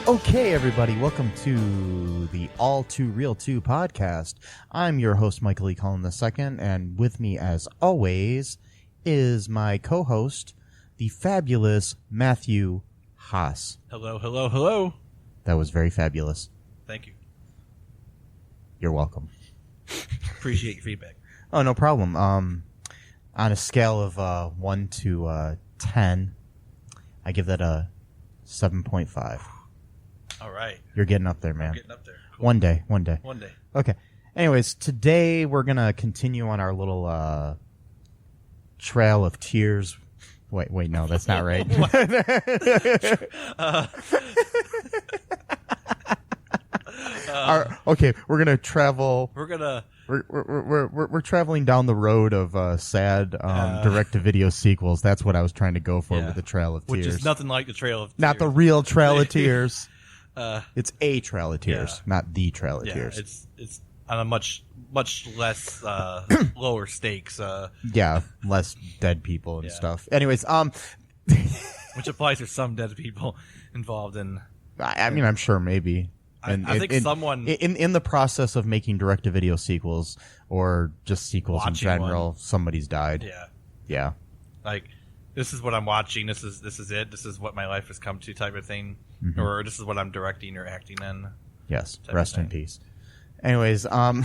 Okay, everybody, welcome to the All2ReelToo podcast. I'm your host, Michael E. Cullen II, and with me, as always, is my co-host, the fabulous Matthew Haas. Hello, hello, hello. That was very fabulous. Thank you. You're welcome. Appreciate your feedback. Oh, no problem. On a scale of 1 to 10, I give that a 7.5. All right. You're getting up there, man. I'm getting up there. Cool. One day. One day. Okay. Anyways, today we're going to continue on our little trail of tears. Wait, no, that's not right. Okay, we're going to travel. We're traveling down the road of sad direct-to-video sequels. That's what I was trying to go for with the Trail of Tears. Which is nothing like the Trail of Tears. Not the real Trail of Tears. It's a Trail of Tears, not the Trail of Tears. It's on a much less lower stakes. Yeah, less dead people and stuff. Anyways, which applies to some dead people involved in. I mean, I'm sure maybe. I think someone in the process of making direct-to-video sequels or just sequels in general, somebody's died. Yeah. Like, this is what I'm watching. This is it. This is what my life has come to, type of thing. Mm-hmm. Or this is what I'm directing or acting in. Yes. Rest in peace. Anyways, okay.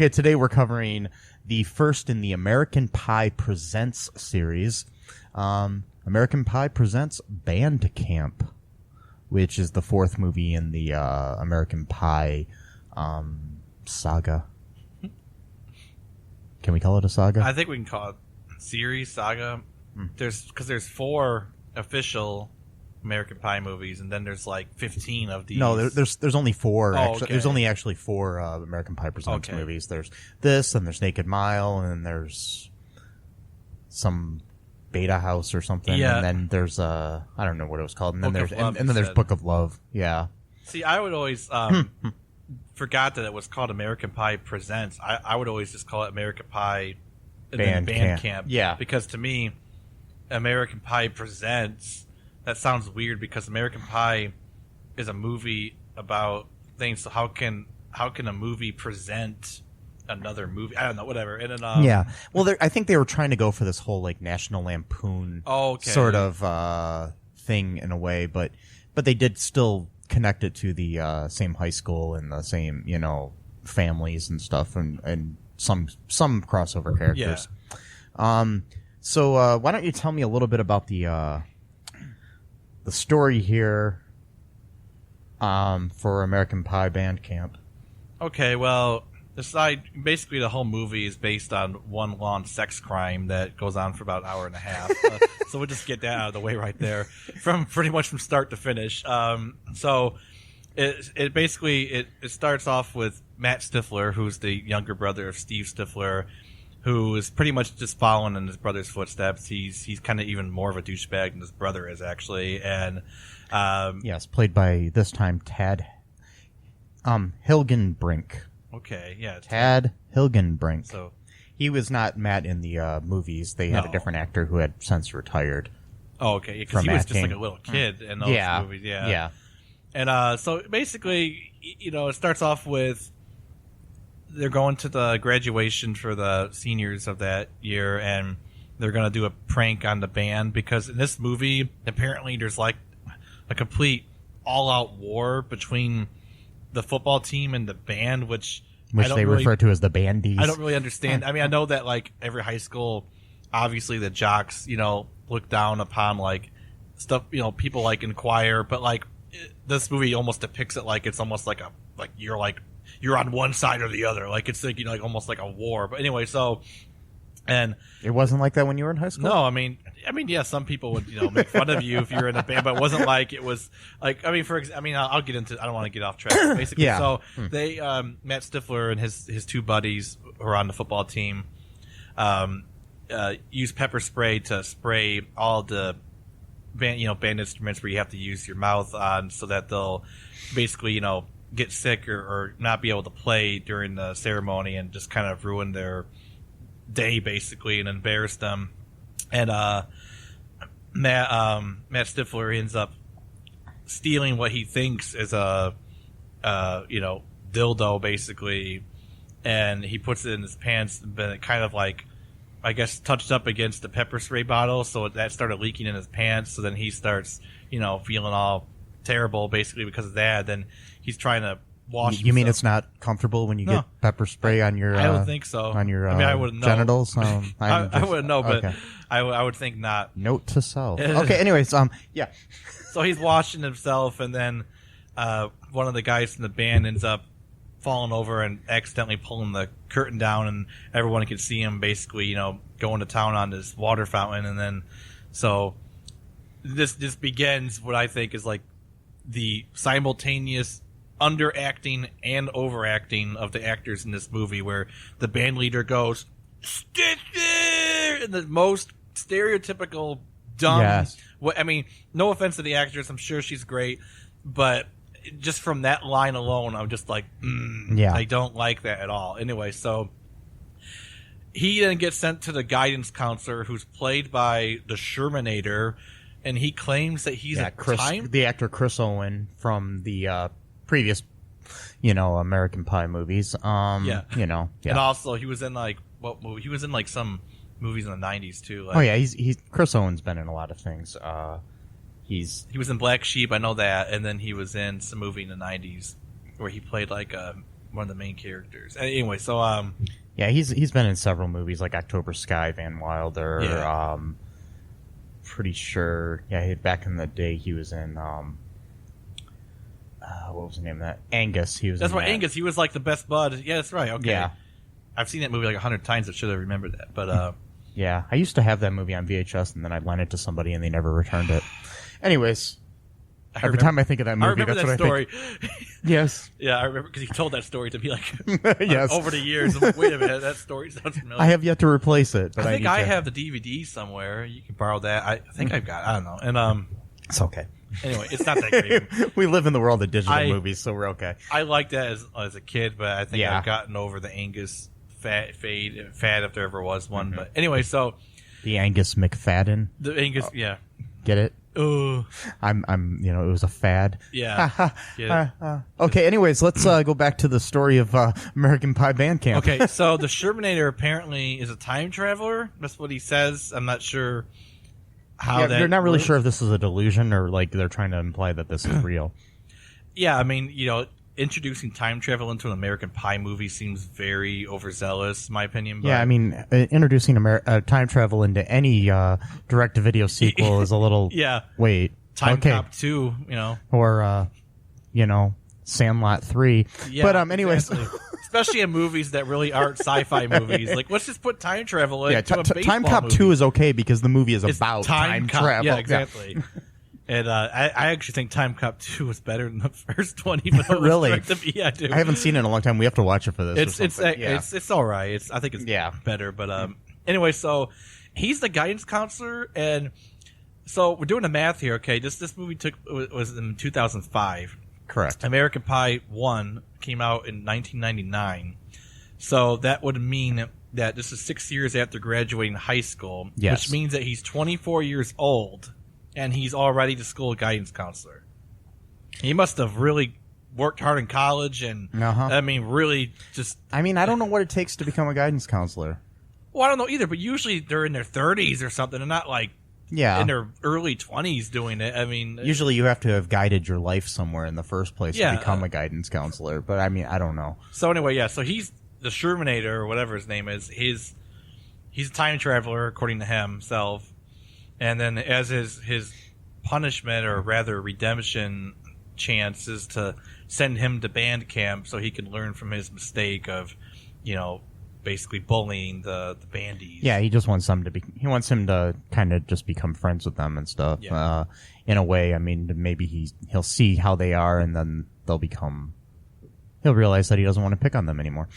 Today we're covering the first in the American Pie Presents series. American Pie Presents Band Camp, which is the fourth movie in the American Pie saga. Can we call it a saga? I think we can call it series, saga. There's 4 official American Pie movies, and then there's like 15 of these. No, there's only 4. Okay. There's only actually 4 American Pie Presents movies. There's this, and there's Naked Mile, and then there's some Beta House or something, and then there's I don't know what it was called, and then there's Book of Love. Yeah. See, I would always forgot that it was called American Pie Presents. I would always just call it American Pie Band Camp. Yeah. Because to me, American Pie Presents, that sounds weird because American Pie is a movie about things. So how can a movie present another movie? I don't know, whatever. And then, yeah. Well, I think they were trying to go for this whole like National Lampoon sort of thing in a way, but they did still connect it to the same high school and the same families and stuff, and some crossover characters. Yeah. So why don't you tell me a little bit about the story here for American Pie Band Camp? Okay, well, basically the whole movie is based on one long sex crime that goes on for about an hour and a half. So we'll just get that out of the way right there, from start to finish. So it basically starts off with Matt Stifler, who's the younger brother of Steve Stifler, who is pretty much just following in his brother's footsteps. He's kind of even more of a douchebag than his brother is, actually. And yes, played by this time Tad Hilgenbrink. Okay, yeah. Tad Hilgenbrink. So he was not Matt in the movies. They had a different actor who had since retired. Oh, okay. Because he was just like a little kid in those movies. Yeah. And so basically, it starts off with they're going to the graduation for the seniors of that year, and they're going to do a prank on the band because in this movie, apparently there's like a complete all-out war between the football team and the band, which they refer to as the bandeez. I don't really understand. I mean, I know that like every high school, obviously the jocks, look down upon like stuff, people like in choir, but like this movie almost depicts it like it's almost like you're on one side or the other. Like it's like, like almost like a war. But anyway, and it wasn't like that when you were in high school? No, I mean, yeah, some people would, make fun of you if you were in a band, but it wasn't like it was like, I mean, I'll get into, I don't want to get off track. Basically, so they, Matt Stifler and his 2 buddies who are on the football team, use pepper spray to spray all the band instruments where you have to use your mouth on, so that they'll basically, get sick or not be able to play during the ceremony and just kind of ruin their day basically and embarrass them. And Matt Stifler ends up stealing what he thinks is a dildo, basically, and he puts it in his pants, but it kind of like, I guess, touched up against the pepper spray bottle, so that started leaking in his pants. So then he starts, feeling all terrible, basically, because of that. Then he's trying to wash. You mean it's not comfortable when you get pepper spray on your? I don't think so. On your I wouldn't know. Genitals. I wouldn't know, but okay. I would think not. Note to self. Okay. Anyways, yeah. So he's washing himself, and then one of the guys from the band ends up falling over and accidentally pulling the curtain down, and everyone can see him basically, going to town on this water fountain. And then, so this begins what I think is like the simultaneous underacting and overacting of the actors in this movie, where the band leader goes Stifler in the most stereotypical dumb. Yes. I mean, no offense to the actress, I'm sure she's great, but just from that line alone, I'm just like, I don't like that at all. Anyway, so he then gets sent to the guidance counselor, who's played by the Shermanator, and he claims that he's the actor Chris Owen from the previous, American Pie movies. And also he was in like what movie? He was in like some movies in the 90s too. Like, he's Chris Owen's been in a lot of things. He was in Black Sheep, I know that, and then he was in some movie in the 90s where he played like one of the main characters. Anyway, so he's been in several movies like October Sky, Van Wilder. Yeah. Pretty sure. Yeah, back in the day he was in what was the name of that? Angus. That's right, Angus. He was like the best bud. Yeah, that's right. Okay. Yeah. I've seen that movie like 100 times. I should have remembered that, but yeah, I used to have that movie on VHS, and then I lent it to somebody, and they never returned it. Anyways, every time I think of that movie, that's what story. I think. Yes. Yeah, I remember because you told that story to me like yes. over the years. I'm like, wait a minute, that story sounds familiar. I have yet to replace it, but I think I have the DVD somewhere. You can borrow that. I think I've got. I don't know. And it's okay. Anyway, it's not that great. We live in the world of digital movies, so we're okay. I liked that as a kid, but I think I've gotten over the Angus fad if there ever was one. Mm-hmm. But anyway, so the Angus McFadden. The Angus, yeah. Get it? Oh, I'm. It was a fad. Yeah. Okay. Anyways, let's go back to the story of American Pie Band Camp. Okay, so the Shermanator apparently is a time traveler. That's what he says. I'm not sure how that. You're not really sure if this is a delusion or like they're trying to imply that this is real. Yeah, I mean, introducing time travel into an American Pie movie seems very overzealous, in my opinion. But yeah, I mean, introducing time travel into any direct-to-video sequel is a little... Yeah. Wait. Time Cop 2, Or, Sandlot 3. Yeah, but anyways... Exactly. Especially in movies that really aren't sci-fi movies. Like, let's just put time travel into a baseball Time Cop movie. 2 is okay because the movie is about time travel. Yeah, exactly. Yeah. And I actually think Time Cop 2 was better than the first one, even though it was really? Yeah, I do. I haven't seen it in a long time. We have to watch it for this. It's all right. I think it's better. But anyway, so he's the guidance counselor, and so we're doing the math here. Okay, this movie was in 2005. Correct. American Pie 1 came out in 1999, so that would mean that this is 6 years after graduating high school, yes. Which means that he's 24 years old. And he's already the school guidance counselor. He must have really worked hard in college and, I mean, really just... I mean, I don't know what it takes to become a guidance counselor. Well, I don't know either, but usually they're in their 30s or something and not like in their early 20s doing it. I mean... Usually you have to have guided your life somewhere in the first place to become a guidance counselor. But, I mean, I don't know. So anyway, so he's the Shermanator or whatever his name is. He's a time traveler, according to himself. And then as his punishment, or rather redemption chance, is to send him to band camp so he can learn from his mistake of, basically bullying the bandeez. Yeah, he just wants him to kind of just become friends with them and stuff. Yeah. In a way, I mean, maybe he'll see how they are, and then he'll realize that he doesn't want to pick on them anymore.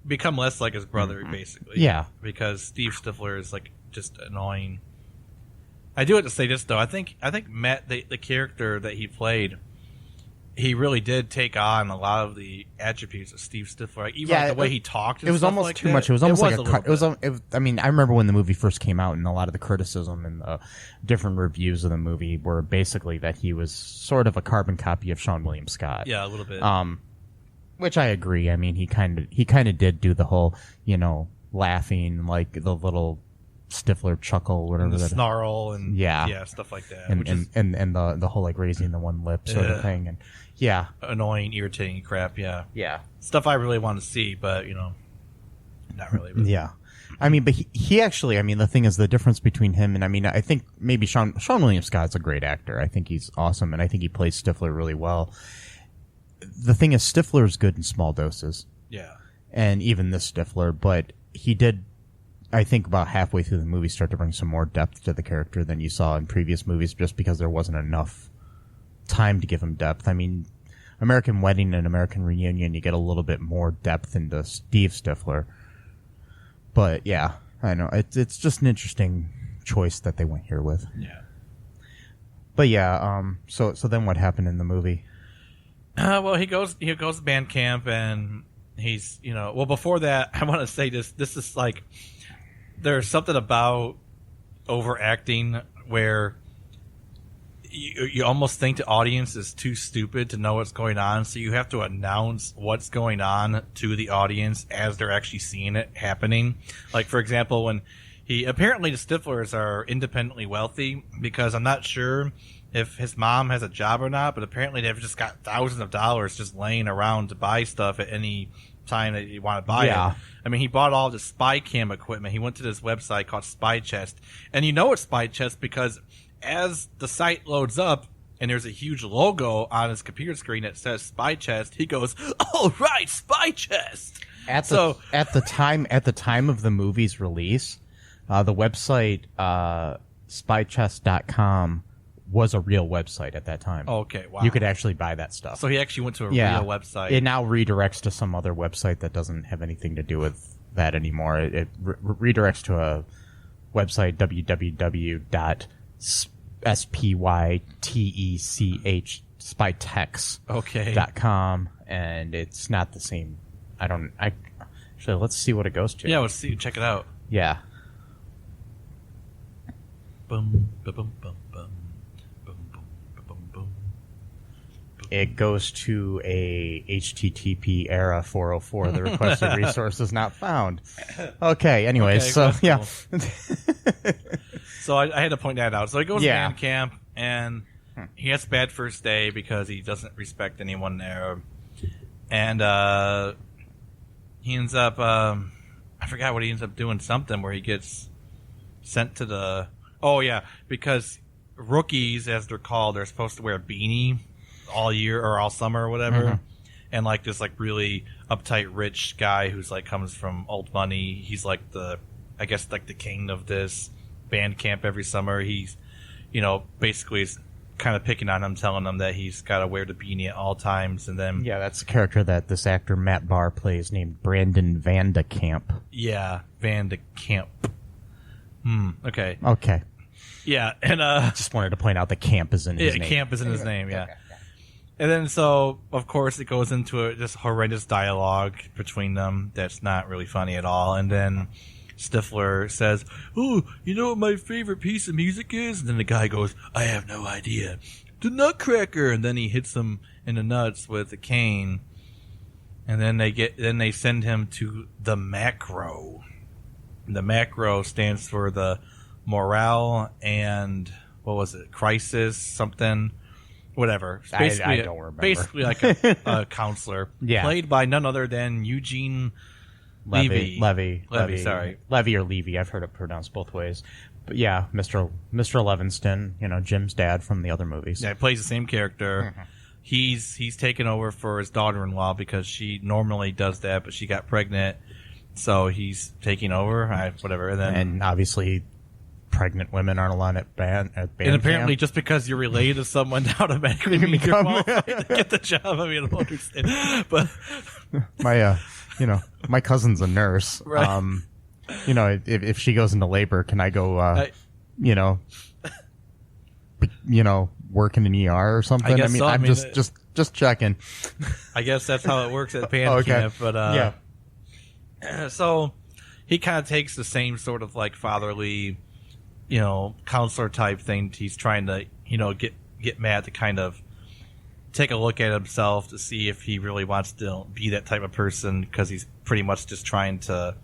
Become less like his brother, basically. Yeah. Because Steve Stifler is like just annoying. I do have to say this though. I think Matt, the character that he played, he really did take on a lot of the attributes of Steve Stifler. Like, even the way he talked. It was almost like too much. It was almost I mean, I remember when the movie first came out, and a lot of the criticism and the different reviews of the movie were basically that he was sort of a carbon copy of Sean William Scott. Yeah, a little bit. Which I agree. I mean, he kind of did do the whole, laughing, like the little Stifler chuckle, whatever, and the snarl, and stuff like that, and the whole like raising the one lip sort of thing, and annoying, irritating crap, yeah, stuff I really want to see, but not really. Yeah, I mean, but he actually, I mean, the thing is, the difference between him and, I mean, I think maybe Sean William Scott's a great actor. I think he's awesome, and I think he plays Stifler really well. The thing is, Stifler's good in small doses, and even this Stifler, but he did, I think, about halfway through the movie start to bring some more depth to the character than you saw in previous movies, just because there wasn't enough time to give him depth. I mean, American Wedding and American Reunion, you get a little bit more depth into Steve Stifler. But yeah, I know it's just an interesting choice that they went here with. Yeah. But yeah, so then what happened in the movie? Well, he goes to band camp, and he's well, before that, I want to say this is like, there's something about overacting where you almost think the audience is too stupid to know what's going on, so you have to announce what's going on to the audience as they're actually seeing it happening. Like, for example, when apparently the Stiflers are independently wealthy, because I'm not sure if his mom has a job or not, but apparently they've just got thousands of dollars just laying around to buy stuff at any time that you want to buy it. I mean, he bought all the spy cam equipment. He went to this website called Spy Chest, and it's Spy Chest because as the site loads up and there's a huge logo on his computer screen that says Spy Chest, he goes, "Oh right, Spy Chest." At the time of the movie's release, the website spychest.com was a real website at that time. Okay, wow. You could actually buy that stuff. So he actually went to a real website. It now redirects to some other website that doesn't have anything to do with that anymore. It redirects to a website, spytex.com, and it's not the same. Actually, let's see what it goes to. Yeah, let's see. Check it out. Yeah. Boom, boom, boom, boom. It goes to a HTTP era 404. The requested resource is not found. Okay. Anyways, so yeah. Cool. So I had to point that out. So he goes to band camp, and he has a bad first day because he doesn't respect anyone there, and he ends up I forgot what he ends up doing, something where he gets sent to the because rookies, as they're called, are supposed to wear a beanie all year or all summer or whatever, and like this like really uptight rich guy who's like comes from old money, he's like the king of this band camp every summer. He's basically is kind of picking on him, telling him that he's got to wear the beanie at all times, and then that's the character that this actor Matt Barr plays, named Brandon Vandekamp. Vandekamp. Okay. Yeah, and just wanted to point out the camp is in his name. Camp is in his name, yeah. And then, so, of course, it goes into this horrendous dialogue between them that's not really funny at all. And then Stifler says, "Oh, you know what my favorite piece of music is?" And then the guy goes, "I have no idea. The Nutcracker." And then he hits him in the nuts with a cane. And then they send him to the macro. The macro stands for the morale and, what was it, crisis, something. Whatever. I don't remember. Basically like a counselor. Played by none other than Eugene Levy. Sorry. Levy or Levy. I've heard it pronounced both ways. But yeah, Mr. Levinston, Jim's dad from the other movies. Yeah, he plays the same character. He's taken over for his daughter-in-law because she normally does that, but she got pregnant. So he's taking over. Whatever. And obviously pregnant women aren't allowed at band and apparently camp. Just because you're related to someone automatically means you're qualified to get the job. I mean, I don't understand. But my cousin's a nurse. Right. If she goes into labor, can I go work in an ER or something? I guess so. I'm just checking. I guess that's how it works at band camp. But yeah. So he kind of takes the same sort of like fatherly, counselor type thing. He's trying to, get Matt to kind of take a look at himself to see if he really wants to be that type of person, because he's pretty much just trying to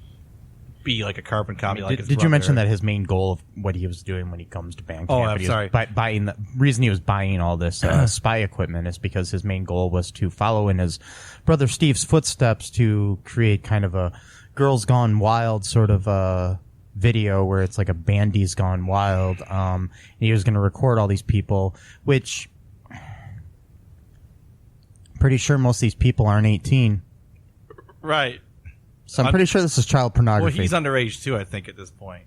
be like a carbon copy. Did you mention that his main goal of what he was doing when he comes to band camp? Oh, I'm sorry. Buying the reason he was buying all this spy equipment is because his main goal was to follow in his brother Steve's footsteps to create kind of a Girls Gone Wild sort of video where it's like a bandeez gone wild. And he was going to record all these people, which pretty sure most of these people aren't 18. Right. So I'm pretty sure this is child pornography. Well, he's underage too, I think, at this point.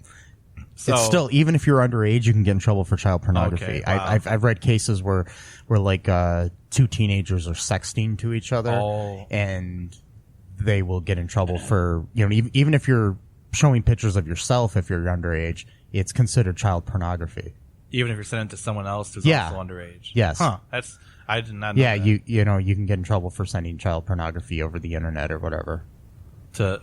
So, it's still, even if you're underage, you can get in trouble for child pornography. Okay, wow. I've read cases where like two teenagers are sexting to each other, and they will get in trouble for, even if you're showing pictures of yourself, if you're underage, it's considered child pornography. Even if you're sending it to someone else who's also underage. Yes. Huh. I did not know that. you can get in trouble for sending child pornography over the internet or whatever. So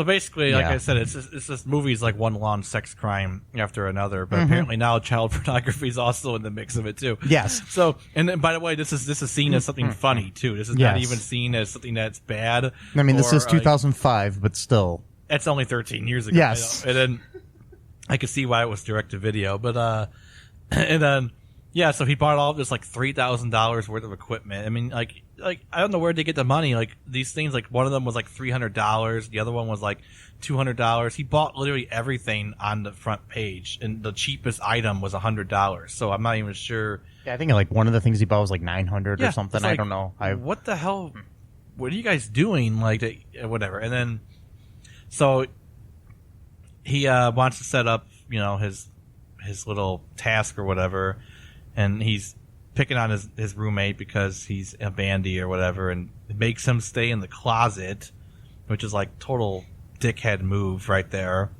basically, like I said, it's this movie's like one long sex crime after another, but apparently now child pornography is also in the mix of it too. Yes. So, and then, by the way, this is seen as something funny too. This is not even seen as something that's bad. I mean, this is 2005, but still, it's only 13 years ago. Yes. And then I could see why it was direct to video, but and then. Yeah, so he bought all of this like $3,000 worth of equipment. I mean, like I don't know where they get the money. Like these things, like one of them was like $300, the other one was like $200. He bought literally everything on the front page, and the cheapest item was $100. So I'm not even sure. Yeah, I think like one of the things he bought was like $900 or something. I don't know. What the hell? What are you guys doing? Like whatever. And then, so he wants to set up, his little task or whatever. And he's picking on his roommate because he's a bandy or whatever, and it makes him stay in the closet, which is like total dickhead move right there.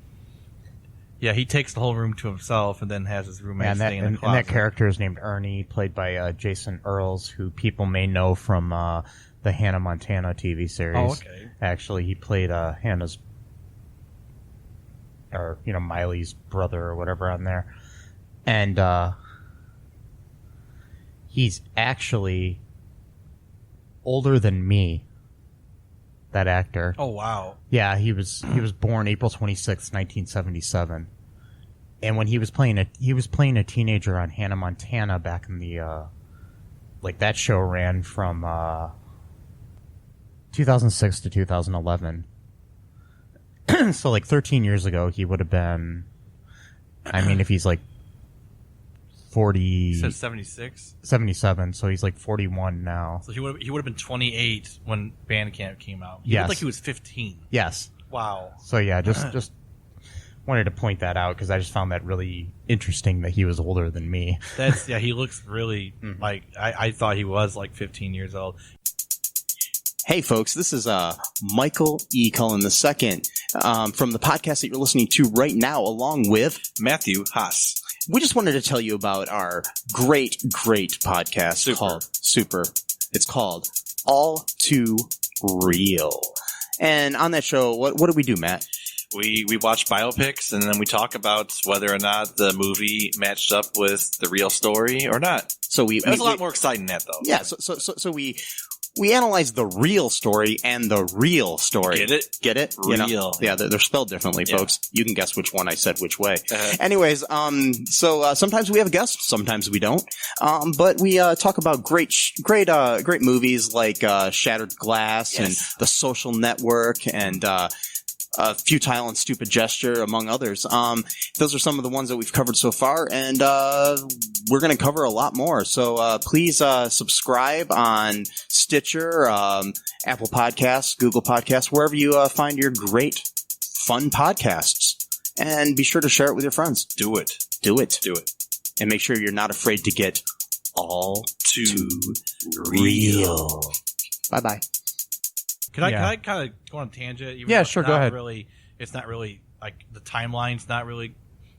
Yeah, he takes the whole room to himself and then has his roommate stay in the closet. And that character is named Ernie, played by Jason Earls, who people may know from the Hannah Montana TV series. Oh, okay. Actually, he played Hannah's, or Miley's brother or whatever on there. And he's actually older than me, that actor. Oh, wow. Yeah, he was born April 26th, 1977. And when he was playing a teenager on Hannah Montana back in the that show ran from 2006 to 2011. So like 13 years ago he would have been, I mean, if he's like 40. He said 76? 77, so he's like 41 now. So he would have been 28 when Bandcamp came out. He yes. looked like he was 15. Yes. Wow. So yeah, just wanted to point that out because I just found that really interesting that he was older than me. He looks really like I thought he was like 15 years old. Hey folks, this is Michael E. Cullen II from the podcast that you're listening to right now, along with Matthew Haas. We just wanted to tell you about our great podcast called Super. It's called All2Real. And on that show, what do we do, Matt? We watch biopics, and then we talk about whether or not the movie matched up with the real story or not. So it was a lot more exciting than that, though. Yeah, so we analyze the real story and the real story. Get it? Get it? Real. Yeah, they're spelled differently, folks. You can guess which one I said which way. Anyways, so sometimes we have a guest, sometimes we don't. But we talk about great movies like Shattered Glass and The Social Network and Futile and Stupid Gesture, among others. Those are some of the ones that we've covered so far, and we're going to cover a lot more. So please subscribe on Stitcher, Apple Podcasts, Google Podcasts, wherever you find your great, fun podcasts. And be sure to share it with your friends. Do it. And make sure you're not afraid to get all too real. Bye-bye. Can I kind of go on a tangent? Yeah, sure. Go ahead. It's not really like the timeline's not really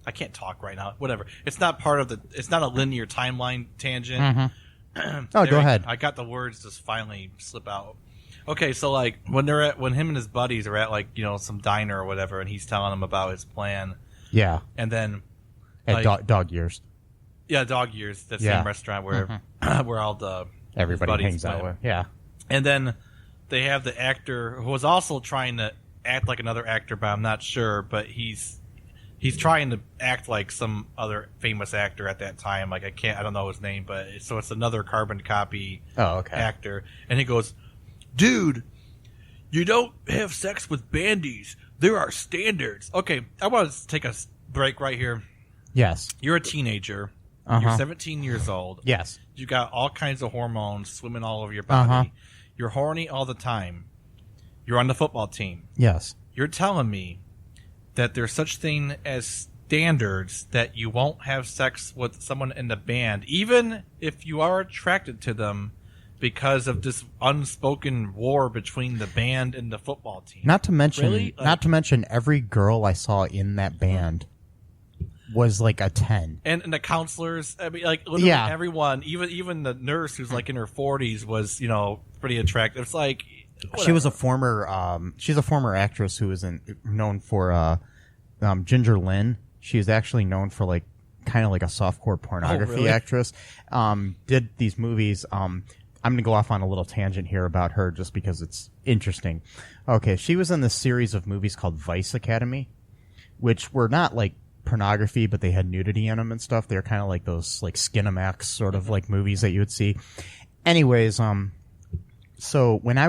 I can't talk right now. Whatever. It's not part of the. It's not a linear timeline tangent. Oh, go ahead. I got the words just finally slip out. Okay, so like when him and his buddies are at like some diner or whatever, and he's telling them about his plan. Yeah. And then at Dog Years. Yeah, Dog Years. That same restaurant where where all the everybody hangs out with. Yeah. And then they have the actor who was also trying to act like another actor, but I'm not sure. But he's trying to act like some other famous actor at that time. Like I don't know his name, but it's another carbon copy actor. And he goes, "Dude, you don't have sex with bandeez. There are standards." Okay, I want to take a break right here. Yes. You're a teenager. You're 17 years old. Yes. You got all kinds of hormones swimming all over your body. You're horny all the time. You're on the football team. Yes. You're telling me that there's such thing as standards that you won't have sex with someone in the band, even if you are attracted to them, because of this unspoken war between the band and the football team. Not to mention, every girl I saw in that band was like a 10. And the counselors, I mean, like literally everyone, even the nurse who's like in her 40s was, pretty attractive. It's like whatever. She was a former, she's a former actress who is known for Ginger Lynn. She is actually known for like kind of like a softcore pornography actress. Did these movies. I'm going to go off on a little tangent here about her just because it's interesting. Okay, she was in this series of movies called Vice Academy, which were not like pornography, but they had nudity in them and stuff. They're kind of like those like Skinamax sort of like movies that you would see. Anyways, so when I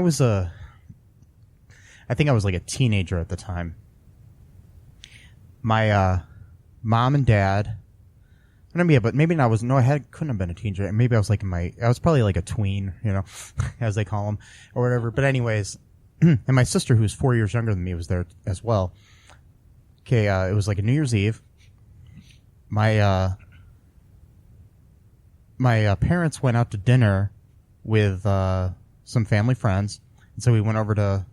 think I was like a teenager at the time, my mom and dad, but maybe not. Couldn't have been a teenager. Maybe I was like I was probably like a tween, as they call them or whatever. But anyways, and my sister, who's 4 years younger than me, was there as well. Okay, it was like a New Year's Eve. My parents went out to dinner with some family friends, and so we went over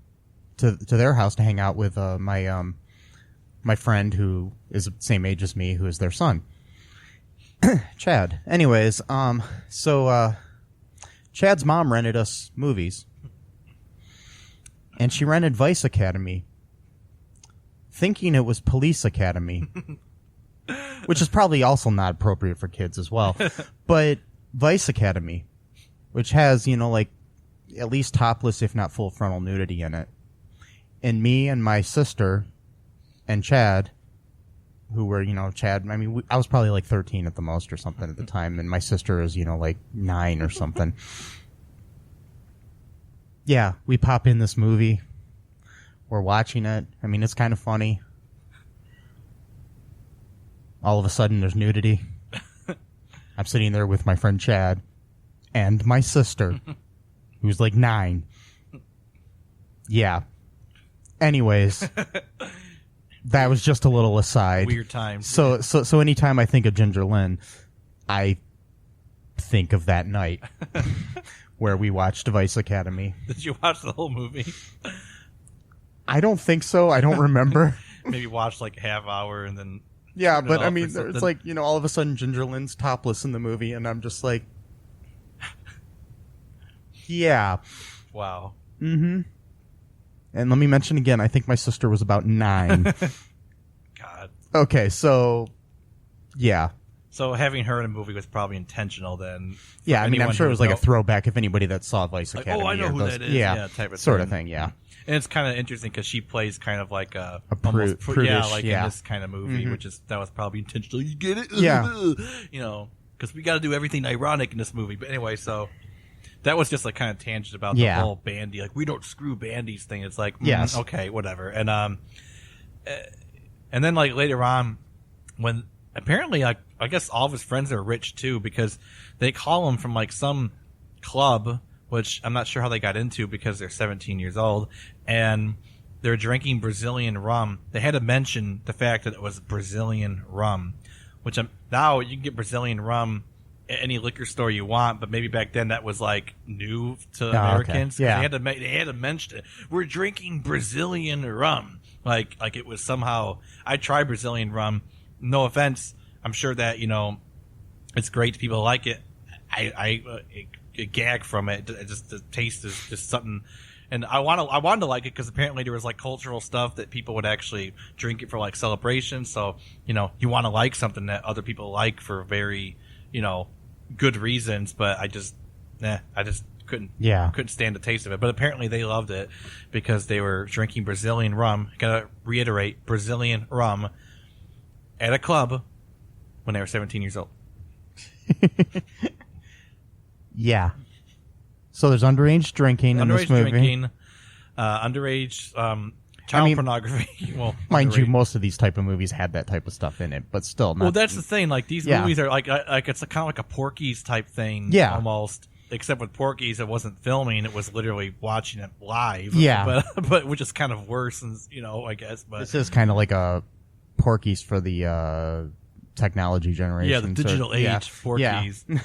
to their house to hang out with my friend who is the same age as me, who is their son. Chad. Anyways, so Chad's mom rented us movies, and she rented Vice Academy, thinking it was Police Academy, which is probably also not appropriate for kids as well. But Vice Academy, which has, like at least topless, if not full frontal nudity in it. And me and my sister and Chad, who were, Chad, I was probably like 13 at the most or something at the time, and my sister is, like 9 or something. Yeah, we pop in this movie. We're watching it. It's kind of funny. All of a sudden, there's nudity. I'm sitting there with my friend Chad and my sister, who's like 9. Yeah. Anyways, that was just a little aside. Weird times. So anytime I think of Ginger Lynn, I think of that night where we watched Vice Academy. Did you watch the whole movie? I don't think so. I don't remember. Maybe watch like half hour and then. Yeah, but it's like, all of a sudden Ginger Lynn's topless in the movie, and I'm just like, yeah. Wow. Mm-hmm. And let me mention again, I think my sister was about 9. God. Okay, so, yeah. So having her in a movie was probably intentional then. Yeah, I'm sure it was like a throwback if anybody that saw Vice Academy. Oh, I know who that is. Yeah, type of sort thing. of thing, yeah. And it's kind of interesting because she plays kind of like a prudish, in this kind of movie, that was probably intentional. You get it? Yeah. Because we got to do everything ironic in this movie. But anyway, so that was just like kind of tangent about the whole bandy. Like, we don't screw bandies thing. It's like, yes. Okay, whatever. And then like later on, when apparently I guess all of his friends are rich too, because they call him from like some club, which I'm not sure how they got into because they're 17 years old, and they're drinking Brazilian rum. They had to mention the fact that it was Brazilian rum, which now you can get Brazilian rum at any liquor store you want, but maybe back then that was like new to Americans. Okay. Yeah. They had to mention it. We're drinking Brazilian rum. Like it was somehow. I tried Brazilian rum. no offense, I'm sure that it's great. People like it. I gag from it. Just the taste is just something. And I wanted to like it because apparently there was like cultural stuff that people would actually drink it for like celebration. So you want to like something that other people like for very good reasons. But I just couldn't stand the taste of it. But apparently they loved it because they were drinking Brazilian rum. Gotta reiterate, Brazilian rum at a club when they were 17 years old. Yeah. So there's underage drinking in this movie. Underage child pornography. Well, mind you, most of these type of movies had that type of stuff in it, but still. Well, that's the thing. Like these movies are like it's kind of like a Porky's type thing. Yeah. Almost. Except with Porky's, it wasn't filming; it was literally watching it live. Yeah. But which is kind of worse, and I guess. But this is kind of like a Porky's for the technology generation. Yeah, the digital age Porky's. Yeah.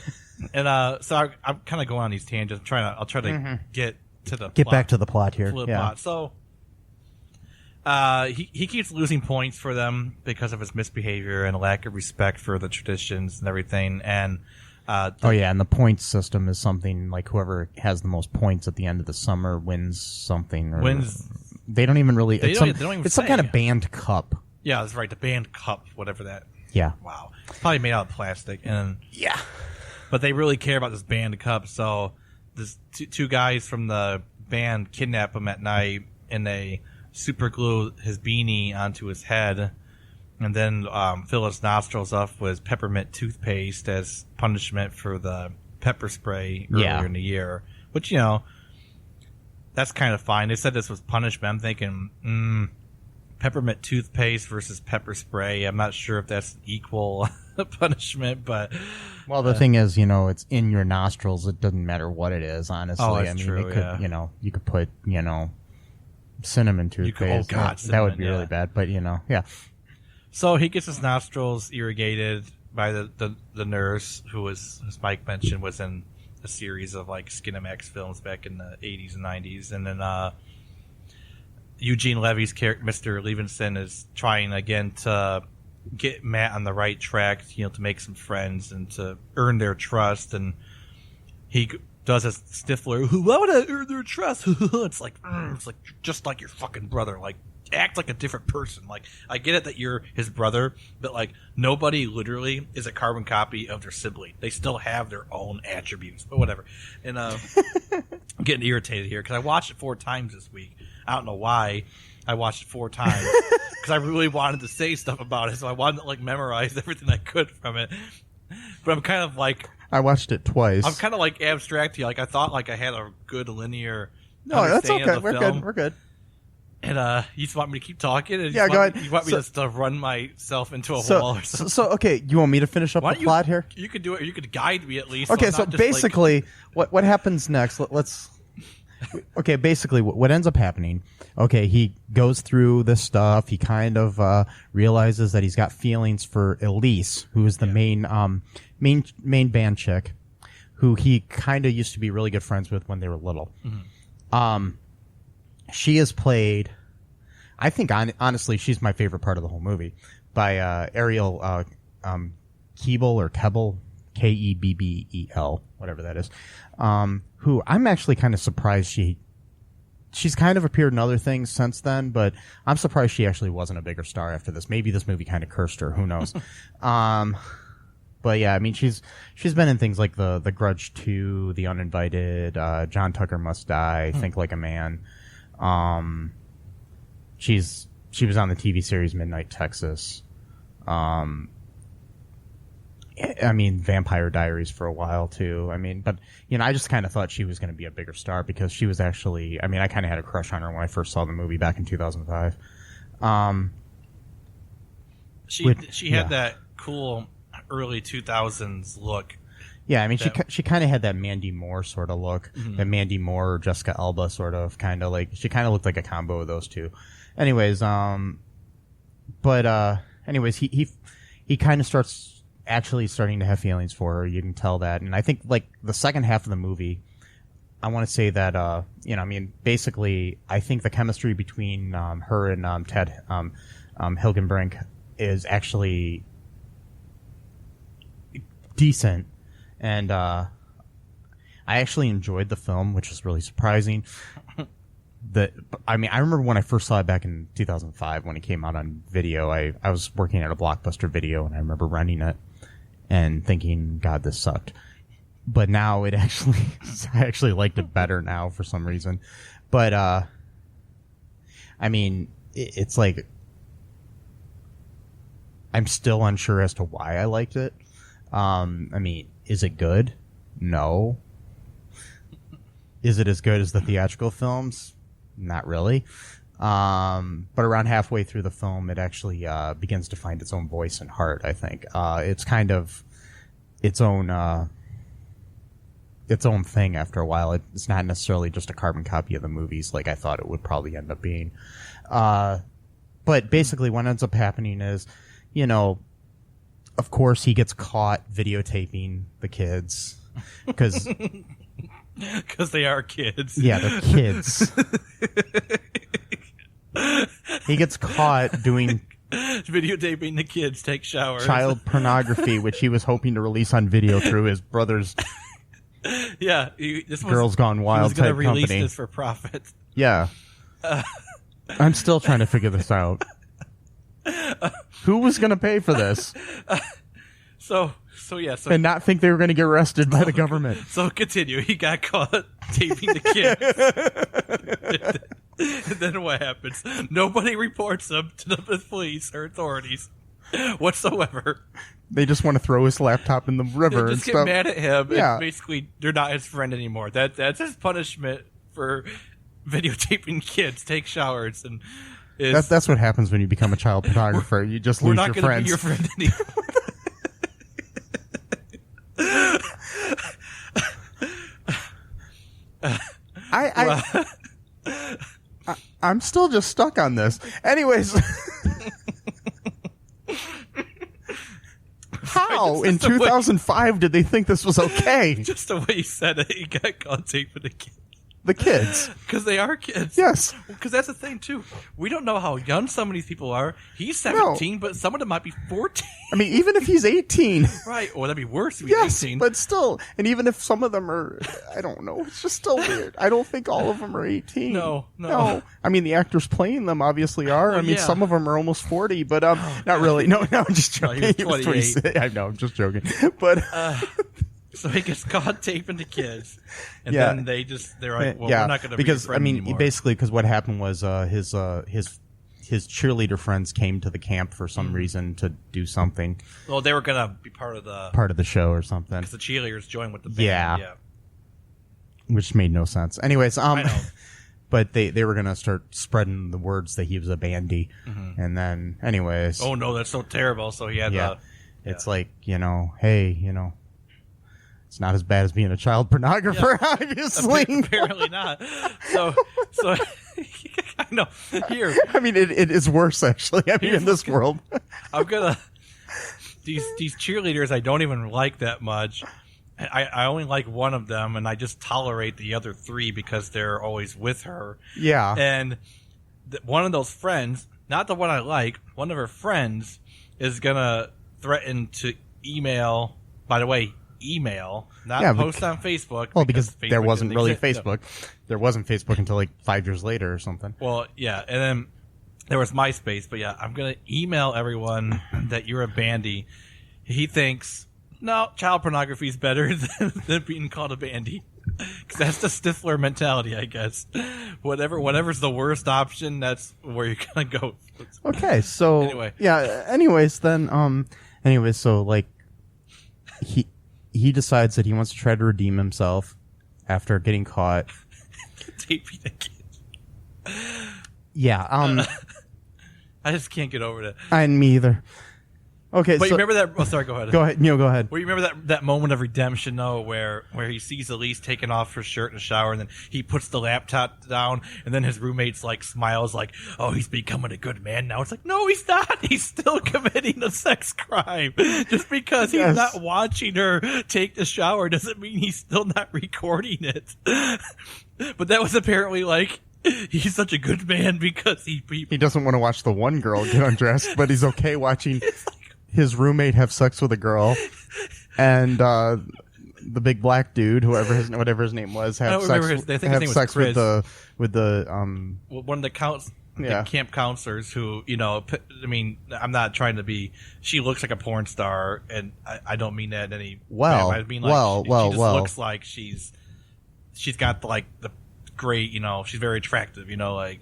And so I'm kind of going on these tangents. I'll try to get to the plot. Back to the plot here. Plot. So he keeps losing points for them because of his misbehavior and lack of respect for the traditions and everything. And and the point system is something like whoever has the most points at the end of the summer wins something. They don't even really. It's some kind of band cup. Yeah, that's right. The band cup, whatever that. Yeah. Wow. It's probably made out of plastic. And yeah. But they really care about this band cup, so this two guys from the band kidnap him at night, and they super glue his beanie onto his head, and then fill his nostrils up with peppermint toothpaste as punishment for the pepper spray earlier in the year. Which, that's kind of fine. They said this was punishment. I'm thinking, peppermint toothpaste versus pepper spray. I'm not sure if that's equal punishment, but... Well, the thing is, it's in your nostrils. It doesn't matter what it is, honestly. Oh, that's true, it could, you could put, cinnamon toothpaste. That would be really bad, but, yeah. So he gets his nostrils irrigated by the nurse, who was, as Mike mentioned, was in a series of, like, Skinamax films back in the 80s and 90s. And then Eugene Levy's character, Mr. Levinson, is trying again to get Matt on the right track, to make some friends and to earn their trust. And he does a Stifler, why would I earn their trust? It's like just like your fucking brother. Like, act like a different person. Like, I get it that you're his brother, but like, nobody literally is a carbon copy of their sibling. They still have their own attributes, but whatever. And I'm getting irritated here because I watched it 4 times this week. I don't know why I watched it 4 times because I really wanted to say stuff about it, so I wanted to like memorize everything I could from it. But I'm kind of like, I watched it twice. I'm kind of like abstract here. Like, I thought like I had a good linear. No, that's okay. Of the film. We're good. And you just want me to keep talking? And go ahead. You want me just to run myself into a wall or something? So, okay, you want me to finish up the plot here? You could do it. Or you could guide me at least. Okay, so basically, what happens next? Let's. Okay, basically, what ends up happening? Okay, he goes through this stuff. He kind of realizes that he's got feelings for Elise, who is the main band chick, who he kind of used to be really good friends with when they were little. Mm-hmm. She is played, I think, honestly, she's my favorite part of the whole movie, by Ariel Kebbel or Kebbel, Kebbel, whatever that is, who I'm actually kind of surprised she's kind of appeared in other things since then, but I'm surprised she actually wasn't a bigger star after this. Maybe this movie kind of cursed her. Who knows? But yeah, I mean, she's been in things like the Grudge 2, The Uninvited, John Tucker Must Die, Think Like a Man. She was on the TV series Midnight Texas. I mean, Vampire Diaries for a while too. I mean, but I just kind of thought she was going to be a bigger star because she was actually. I mean, I kind of had a crush on her when I first saw the movie back in 2005. She had that cool early 2000s look. Yeah, I mean, she kind of had that Mandy Moore sort of look. Mm-hmm. That Mandy Moore or Jessica Alba sort of kind of like. She kind of looked like a combo of those two. Anyways, he kind of starts. Actually starting to have feelings for her. You can tell that. And I think like the second half of the movie, I want to say that, I mean, basically I think the chemistry between, her and, Ted, Hilgenbrink, is actually decent, and I actually enjoyed the film, which is really surprising. I remember when I first saw it back in 2005 when it came out on video. I was working at a Blockbuster Video, and I remember renting it and thinking, God, this sucked. But now I actually liked it better now for some reason. But it's like I'm still unsure as to why I liked it. Is it good? No. Is it as good as the theatrical films? Not really. But around halfway through the film, it actually begins to find its own voice and heart, I think. It's kind of its own thing after a while. It's not necessarily just a carbon copy of the movies like I thought it would probably end up being. But basically what ends up happening is, of course he gets caught videotaping the kids because they are kids. Yeah, they're kids. He gets caught doing videotaping the kids take showers. Child pornography, which he was hoping to release on video through his brother's Girls Gone Wild type company. He was going to release this for profit. Yeah. I'm still trying to figure this out. Who was going to pay for this? And not think they were going to get arrested by the government. So continue. He got caught taping the kids. And then what happens? Nobody reports him to the police or authorities whatsoever. They just want to throw his laptop in the river. They just get mad at him. Yeah. And basically, they're not his friend anymore. That's his punishment for videotaping kids take showers. And that's what happens when you become a child photographer. You just lose your friends. We're not going to be your friend anymore. I'm still just stuck on this. Anyways. How in 2005 did they think this was okay? Just the way you said it, he got caught taping the kids. The kids. Because they are kids. Yes. Because that's the thing, too. We don't know how young some of these people are. He's 17, but some of them might be 14. Even if he's 18. Right. Or that'd be worse if he's 18. But still. And even if some of them are, I don't know. It's just still weird. I don't think all of them are 18. No. The actors playing them obviously are. Some of them are almost 40, but not really. No, I'm just joking. He was 28. I know, I'm just joking. But... So he gets caught taping the kids, and then they're like, "Well, we're not going to be your friend anymore." Basically, because what happened was his cheerleader friends came to the camp for some reason to do something. Well, they were going to be part of the show or something. Because the cheerleaders joined with the band. Yeah, which made no sense. Anyways, I know. But they were going to start spreading the words that he was a bandy, and then anyways. Oh no, that's so terrible. So he had it's like hey, it's not as bad as being a child pornographer, obviously. Apparently not. So I know. Here. It is worse, actually. In this world. I'm gonna these cheerleaders I don't even like that much. I only like one of them, and I just tolerate the other three because they're always with her. Yeah. And one of those friends, not the one I like, one of her friends is gonna threaten to email. By the way. Email, not post on Facebook. Well, because there wasn't really Facebook. No. There wasn't Facebook until like 5 years later or something. Well, yeah, and then there was MySpace. But yeah, I'm going to email everyone that you're a bandy. He thinks, no, child pornography is better than being called a bandy. Because that's the Stifler mentality, I guess. Whatever's the worst option, that's where you're going to go. Okay, so... Anyway. Yeah, anyways, then... so, like, he decides that he wants to try to redeem himself after getting caught. Taping a kid. Yeah. I just can't get over that. Me either. Okay, but you remember that? Oh, sorry. Go ahead. Go ahead. Go ahead. Well, you remember that moment of redemption, though, where he sees Elise taking off her shirt in the shower, and then he puts the laptop down, and then his roommate's like smiles, like, "Oh, he's becoming a good man now." It's like, no, he's not. He's still committing a sex crime. Just because he's not watching her take the shower doesn't mean he's still not recording it. But that was apparently like he's such a good man because he doesn't want to watch the one girl get undressed, but he's okay watching his roommate have sex with a girl, and the big black dude, whatever his name was, have sex with the one of the camp counselors who, I mean, I'm not trying to be. She looks like a porn star, and I don't mean that in any. I mean, like, she just looks like she's got like the great, she's very attractive, like.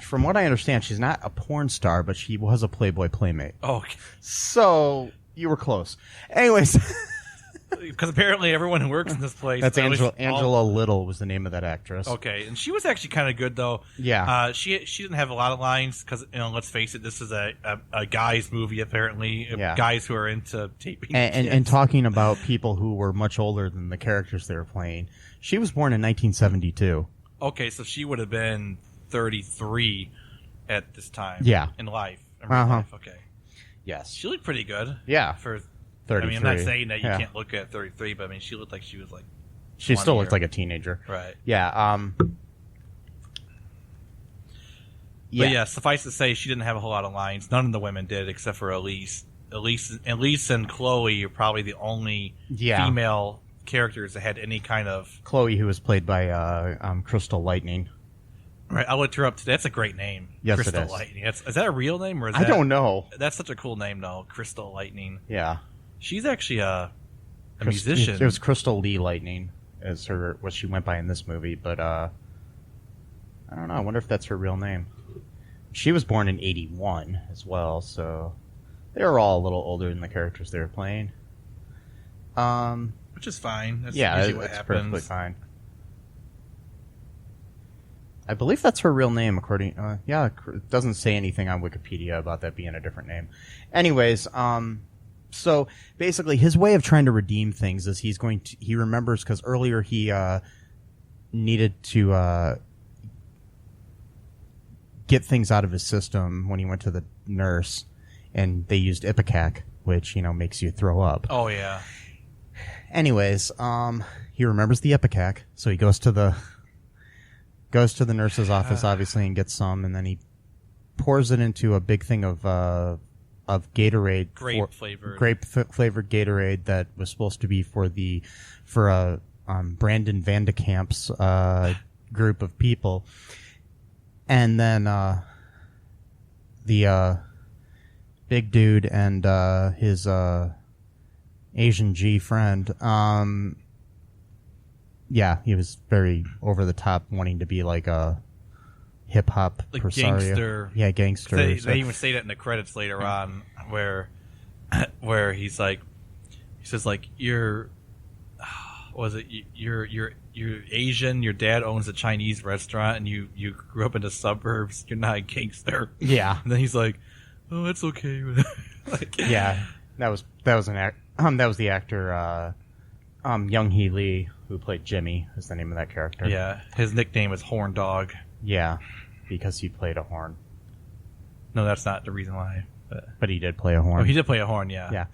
From what I understand, she's not a porn star, but she was a Playboy playmate. Oh, okay. So you were close. Anyways. Because apparently everyone who works in this place... That's Angela Little was the name of that actress. Okay, and she was actually kind of good, though. Yeah. She didn't have a lot of lines, because, let's face it, this is a guy's movie, apparently. Yeah. Guys who are into taping and talking about people who were much older than the characters they were playing. She was born in 1972. Okay, so she would have been 33 at this time. Yeah. In life. Life. Okay. Yes. She looked pretty good. Yeah. For 33. I mean, I'm not saying that you can't look at 33, but I mean, she looked like she was like. She still looked like a teenager. Right. Yeah. But yeah, suffice to say, she didn't have a whole lot of lines. None of the women did, except for Elise. Elise and Chloe are probably the only female characters that had any kind of. Chloe, who was played by Crystal Lightning. Right, I looked her up today. That's a great name. Yes, Crystal it is. Lightning. Is that a real name or is I don't know. That's such a cool name, though. Crystal Lightning. Yeah. She's actually a musician. It was Crystal Lee Lightning as what she went by in this movie, but I don't know. I wonder if that's her real name. She was born in 1981 as well, so they were all a little older than the characters they were playing. Which is fine. That's usually what it's happens. Perfectly fine. I believe that's her real name, according. It doesn't say anything on Wikipedia about that being a different name. Anyways, so basically, his way of trying to redeem things is he remembers because earlier he needed to get things out of his system when he went to the nurse, and they used Ipecac, which makes you throw up. Oh yeah. Anyways, he remembers the Ipecac, so he goes to the nurse's office, obviously, and gets some, and then he pours it into a big thing of Gatorade, grape flavored Gatorade that was supposed to be for Brandon Vandekamp's group of people, and then the big dude and his Asian G friend. Yeah, he was very over the top, wanting to be like a hip hop gangster. Yeah, gangster. They even say that in the credits later on, where he says like you're Asian. Your dad owns a Chinese restaurant, and you grew up in the suburbs. You're not a gangster. Yeah. And then he's like, oh, that's okay. Yeah, that was the actor Young Hee Lee, who played Jimmy, is the name of that character. Yeah, his nickname is Horn Dog. Yeah, because he played a horn. No, that's not the reason why. But he did play a horn. Oh, he did play a horn, yeah. Yeah.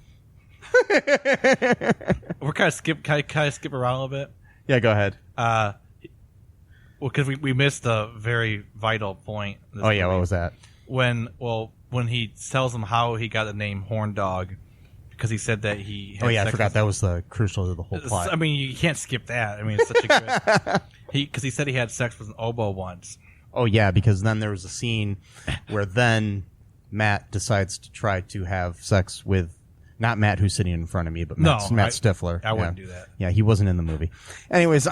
We're kind of skip around a little bit. Yeah, go ahead. Well, because we missed a very vital point. What was that? When he tells him how he got the name Horn Dog, because he said that he had I forgot that was the crucial to the whole plot. I mean, you can't skip that. I mean, it's such a good... Because he said he had sex with an oboe once. Oh, yeah, because then there was a scene where then Matt decides to try to have sex with... Not Matt, who's sitting in front of me, but Matt Stifler. I wouldn't do that. Yeah, he wasn't in the movie. Anyways,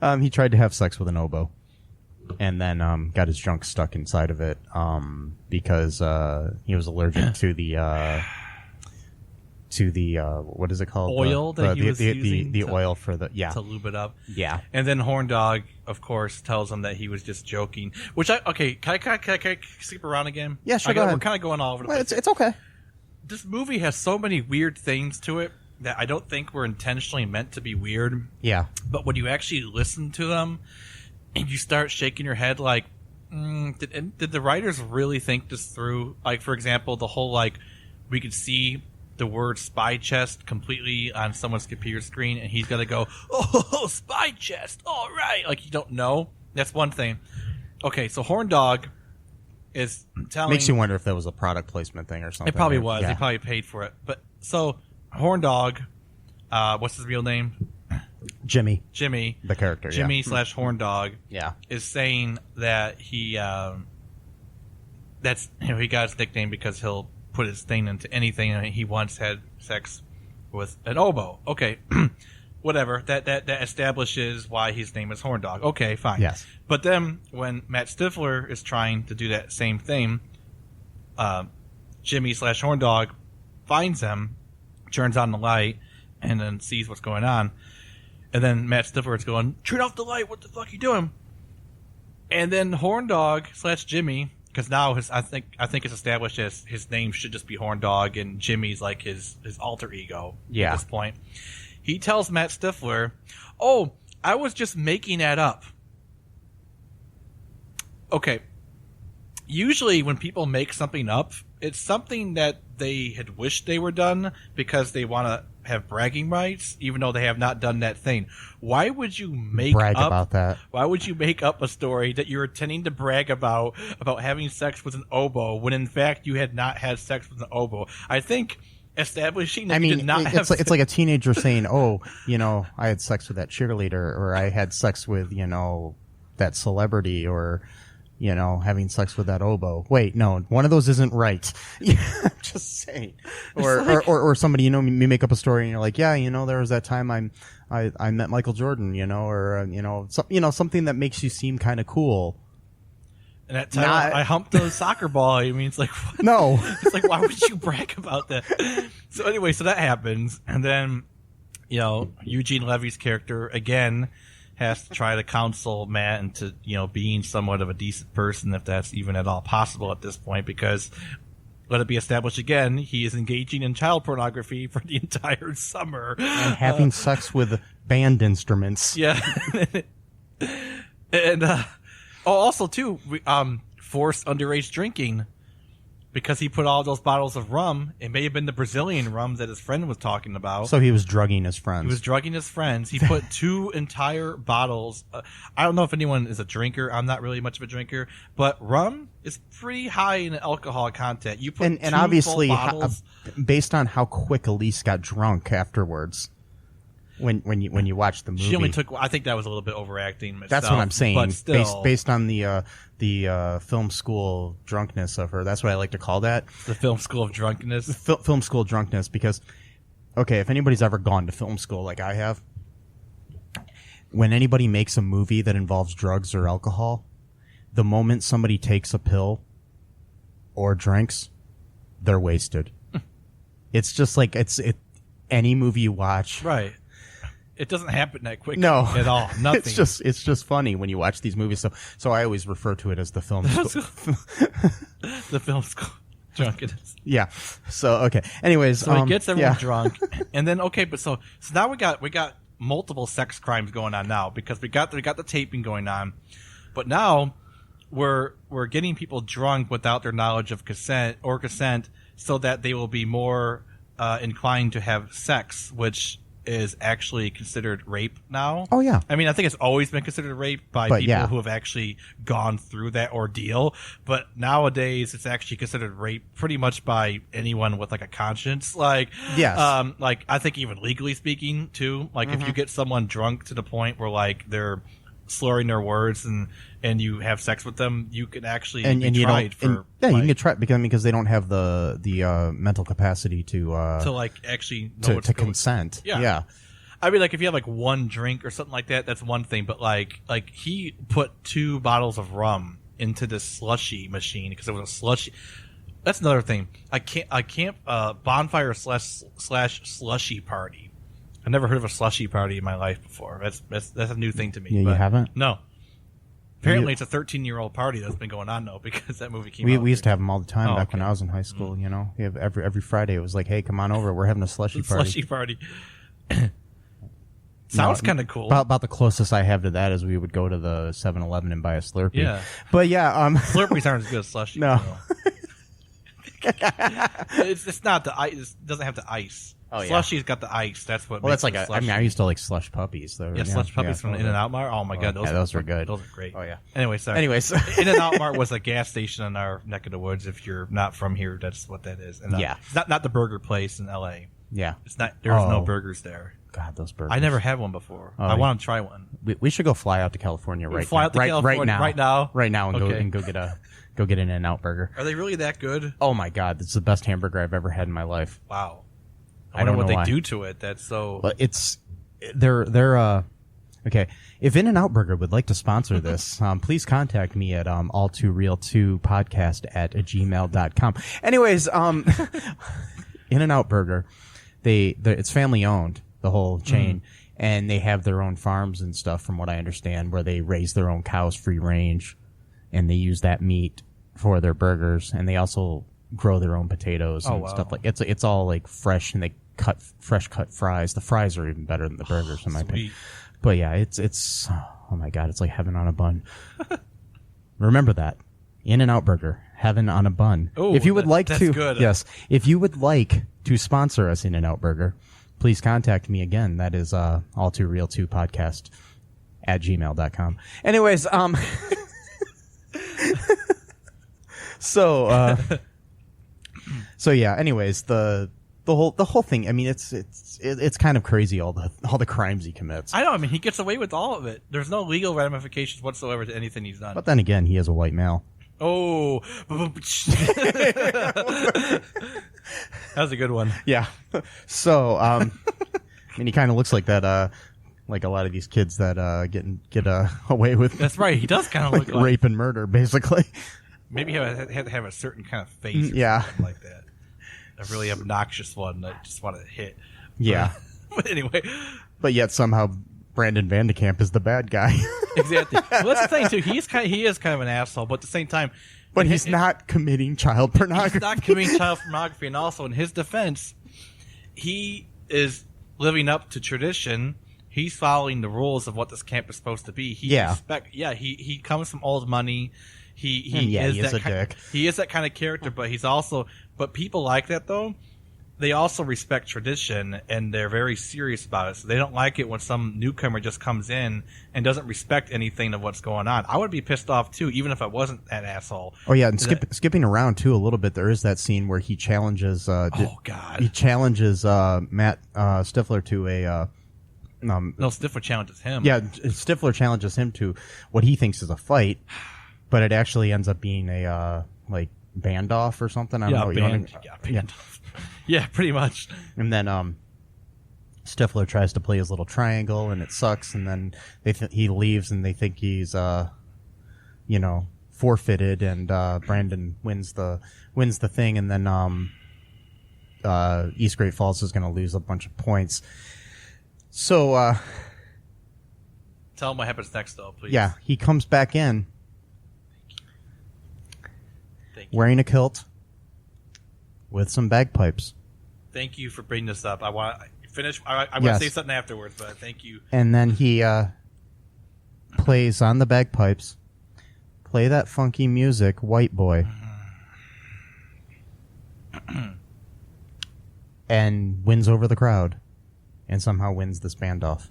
he tried to have sex with an oboe. And then got his junk stuck inside of it because he was allergic to the what is it called? Oil that he was using the oil for the to lube it up. Yeah. And then Horn Dog, of course, tells him that he was just joking. Which can I skip around again? Yeah, sure. Go ahead. We're kind of going all over the place. It's okay. This movie has so many weird things to it that I don't think were intentionally meant to be weird. Yeah. But when you actually listen to them, and you start shaking your head like, did the writers really think this through? Like, for example, the whole, like, we could see the word spy chest completely on someone's computer screen, and he's gonna go, "Oh, spy chest, all right." Like you don't know. That's one thing. Okay, so Horn Dog is telling. Makes you wonder if that was a product placement thing or something. It probably was. Yeah. They probably paid for it. But so Horn Dog, what's his real name? Jimmy, the character. Jimmy / Horn Dog. Yeah, is saying that he that's he got his nickname because he'll put his thing into anything, and he once had sex with an oboe. Okay. Whatever, that establishes why his name is Horn Dog. Okay, fine. Yes. But then when Matt Stifler is trying to do that same thing, Jimmy / Horn Dog finds him, turns on the light, and then sees what's going on. And then Matt Stifler is going, "Turn off the light, what the fuck are you doing?" And then Horn Dog / Jimmy, because now I think it's established as his name should just be Horn Dog, and Jimmy's like his alter ego at this point. He tells Matt Stifler, "Oh, I was just making that up." Okay. Usually when people make something up, it's something that they had wished they were done because they want to have bragging rights, even though they have not done that thing. Why would you brag about that? Why would you make up a story that you're intending to brag about having sex with an oboe when in fact you had not had sex with an oboe? I think establishing that you did not have it's like a teenager saying, "Oh, I had sex with that cheerleader," or "I had sex with, that celebrity," or, having sex with that oboe. Wait, no, one of those isn't right. Just saying. Or somebody, you make up a story and you're like, "Yeah, there was that time I met Michael Jordan," or something that makes you seem kind of cool. And at time I humped a soccer ball. I mean, it's like, what? No. It's like, why would you brag about that? So anyway, so that happens. And then, Eugene Levy's character, again, has to try to counsel Matt into, being somewhat of a decent person, if that's even at all possible at this point, because let it be established again, he is engaging in child pornography for the entire summer. And having sex with band instruments. Yeah. And, also, too, forced underage drinking because he put all those bottles of rum. It may have been the Brazilian rum that his friend was talking about. So he was drugging his friends. He was drugging his friends. He put 2 entire bottles. I don't know if anyone is a drinker. I'm not really much of a drinker. But rum is pretty high in alcohol content. You put and obviously, based on how quick Elise got drunk afterwards. When you watch the movie, she only took. I think that was a little bit overacting. Myself, that's what I'm saying. But still, based on the film school drunkenness of her, that's what I like to call that. The film school of drunkenness. Film school drunkenness, because if anybody's ever gone to film school like I have, when anybody makes a movie that involves drugs or alcohol, the moment somebody takes a pill or drinks, they're wasted. It's just like any movie you watch, right? It doesn't happen that quick. No, at all. Nothing. It's just funny when you watch these movies. So I always refer to it as the film school. The film school drunkenness. Yeah. So okay. Anyways, so he gets everyone drunk, and then so now we got multiple sex crimes going on now because we got the taping going on, but now we're getting people drunk without their knowledge of consent, so that they will be more inclined to have sex, which is actually considered rape now. Oh, yeah. I mean, I think it's always been considered rape by people who have actually gone through that ordeal. But nowadays, it's actually considered rape pretty much by anyone with, like, a conscience. Like, yes. I think even legally speaking, too. Like, if you get someone drunk to the point where, like, they're slurring their words and you have sex with them, you can actually be tried for. You can get tried because they don't have the mental capacity to like actually know to consent. Yeah. I mean, like if you have like one drink or something like that, that's one thing. But like he put 2 bottles of rum into this slushy machine because it was a slushy. That's another thing. I can't bonfire / slushy party. I've never heard of a slushy party in my life before. That's a new thing to me. Yeah, you haven't? No. Apparently, it's a 13-year-old party that's been going on now because that movie came out. We used to have them all the time back when I was in high school. Every Friday it was like, "Hey, come on over. We're having a slushy party." Slushy party. Sounds kind of cool. About the closest I have to that is we would go to the 7-Eleven and buy a Slurpee. Yeah. But yeah, Slurpees aren't as good as slushy. No. It's not the ice. It doesn't have the ice. Oh, yeah. Slushy's got the ice. That's what. Well, makes that's like slushy. I used to like slush puppies though. Yeah, slush puppies from In-N-Out Mart. Oh my god, those were good. Those are great. Oh yeah. Anyway, sorry. Anyways, In-N-Out Mart was a gas station in our neck of the woods. If you're not from here, that's what that is. And, it's not the burger place in L.A. Yeah, it's not. There's no burgers there. God, those burgers. I never had one before. I want to try one. We should go fly out to California right now, and go get an In-N-Out burger. Are they really that good? Oh my god, it's the best hamburger I've ever had in my life. Wow. I don't know what they do to it. That's so. But they're okay. If In-N-Out Burger would like to sponsor this, please contact me at All2ReelToo podcast at gmail.com. Anyways, In-N-Out Burger, it's family owned, the whole chain, and they have their own farms and stuff. From what I understand, where they raise their own cows free range, and they use that meat for their burgers, and they also grow their own potatoes and stuff like it's all like fresh, and they fresh cut fries. The fries are even better than the burgers in my opinion. But yeah, it's oh my god, it's like heaven on a bun. Remember that. In-N-Out Burger, heaven on a bun. Ooh, if you would like that's to, good. Yes, if you would like to sponsor us, In-N-Out Burger, please contact me again. That is All2ReelToo podcast at gmail.com. Anyways, so yeah. Anyways, the whole thing. I mean, it's kind of crazy all the crimes he commits. I know. I mean, he gets away with all of it. There's no legal ramifications whatsoever to anything he's done. But then again, he is a white male. Oh, that was a good one. Yeah. So, I mean, he kind of looks like that. Like a lot of these kids that get away with. That's right. He does kind of look like rape and murder, basically. Maybe he had to have a certain kind of face, or something like that. A really obnoxious one that just want to hit. Yeah. But anyway. But yet somehow Brandon Van de Kamp is the bad guy. Exactly. Well, that's the thing too. He is kind of an asshole, but at the same time, but he's not committing child pornography. He's not committing child pornography, and also in his defense, he is living up to tradition. He's following the rules of what this camp is supposed to be. He comes from old money. He is a dick. He is that kind of character, but but people like that though. They also respect tradition, and they're very serious about it. So they don't like it when some newcomer just comes in and doesn't respect anything of what's going on. I would be pissed off too, even if I wasn't that asshole. Oh yeah, and skipping around too a little bit, there is that scene where he challenges. He challenges Matt Stifler to a. No, Stifler challenges him. Yeah, Stifler challenges him to what he thinks is a fight, but it actually ends up being a like band off or something. I don't know. Yeah, pretty much. And then Stifler tries to play his little triangle, and it sucks. And then he leaves, and they think he's forfeited, and Brandon wins the thing, and then East Great Falls is going to lose a bunch of points. So tell him what happens next, though, please. Yeah, he comes back in wearing a kilt with some bagpipes. Thank you for bringing this up. I want to finish. I want to say something afterwards, but thank you. And then he plays on the bagpipes. Play that funky music, White Boy. And wins over the crowd. And somehow wins this band off.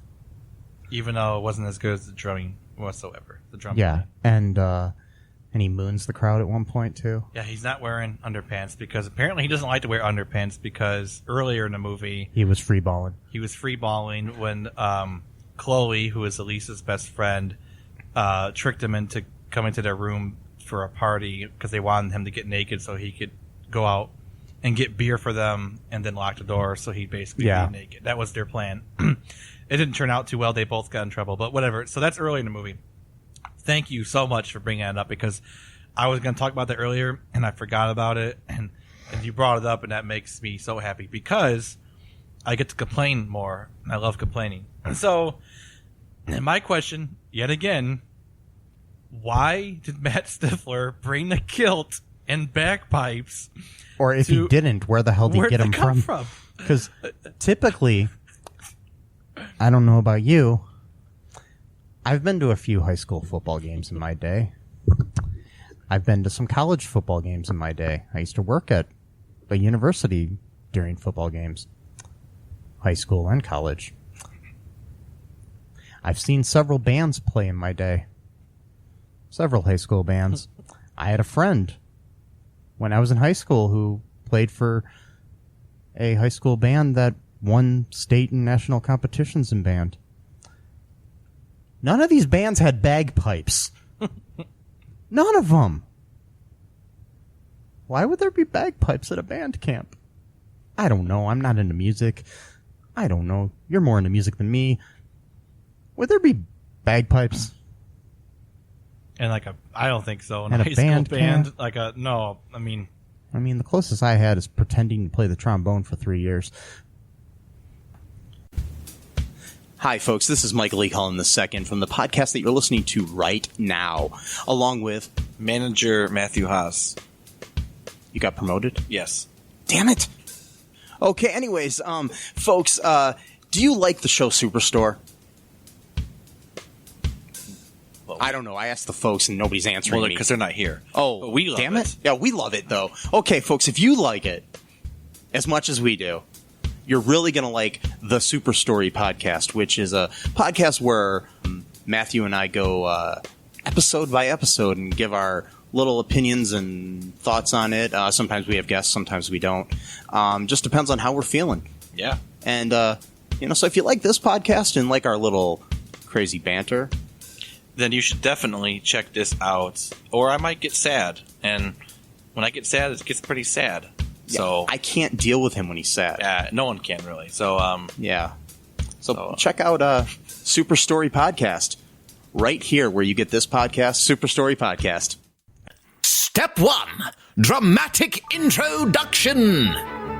Even though it wasn't as good as the drumming whatsoever. The drumming. Yeah, and he moons the crowd at one point too. Yeah, he's not wearing underpants because apparently he doesn't like to wear underpants because earlier in the movie he was freeballing. He was freeballing when Chloe, who is Elisa's best friend, tricked him into coming to their room for a party because they wanted him to get naked so he could go out and get beer for them and then lock the door so he'd basically be naked. That was their plan. It didn't turn out too well. They both got in trouble, but whatever. So that's early in the movie. Thank you so much for bringing that up because I was going to talk about that earlier and I forgot about it. And you brought it up and that makes me so happy because I get to complain more. And I love complaining. So my question, yet again, why did Matt Stifler bring the kilt and bagpipes? Or if he didn't, where the hell did he get them from? Because typically, I don't know about you, I've been to a few high school football games in my day. I've been to some college football games in my day. I used to work at a university during football games, high school and college. I've seen several bands play in my day. Several high school bands. I had a friend when I was in high school who played for a high school band that won state and national competitions in band. None of these bands had bagpipes. None of them. Why would there be bagpipes at a band camp? I don't know. I'm not into music. I don't know. You're more into music than me. Would there be bagpipes? And I don't think so. In a high school band, no. I mean, the closest I had is pretending to play the trombone for 3 years. Hi, folks. This is Michael Lee Cullen II from the podcast that you're listening to right now, along with manager Matthew Haas. You got promoted? Yes. Damn it. Okay. Anyways, folks, do you like the show Superstore? Well, I don't know. I asked the folks and nobody's answering me because they're not here. Oh, but we love damn it! Yeah, we love it though. Okay, folks, if you like it as much as we do, you're really going to like the Super Story podcast, which is a podcast where Matthew and I go episode by episode and give our little opinions and thoughts on it. Sometimes we have guests, sometimes we don't. Just depends on how we're feeling. Yeah. And, so if you like this podcast and like our little crazy banter, then you should definitely check this out. Or I might get sad. And when I get sad, it gets pretty sad. Yeah, so I can't deal with him when he's sad. Yeah, no one can really. So yeah. So check out Super Story Podcast right here where you get this podcast, Super Story Podcast. Step 1, dramatic introduction.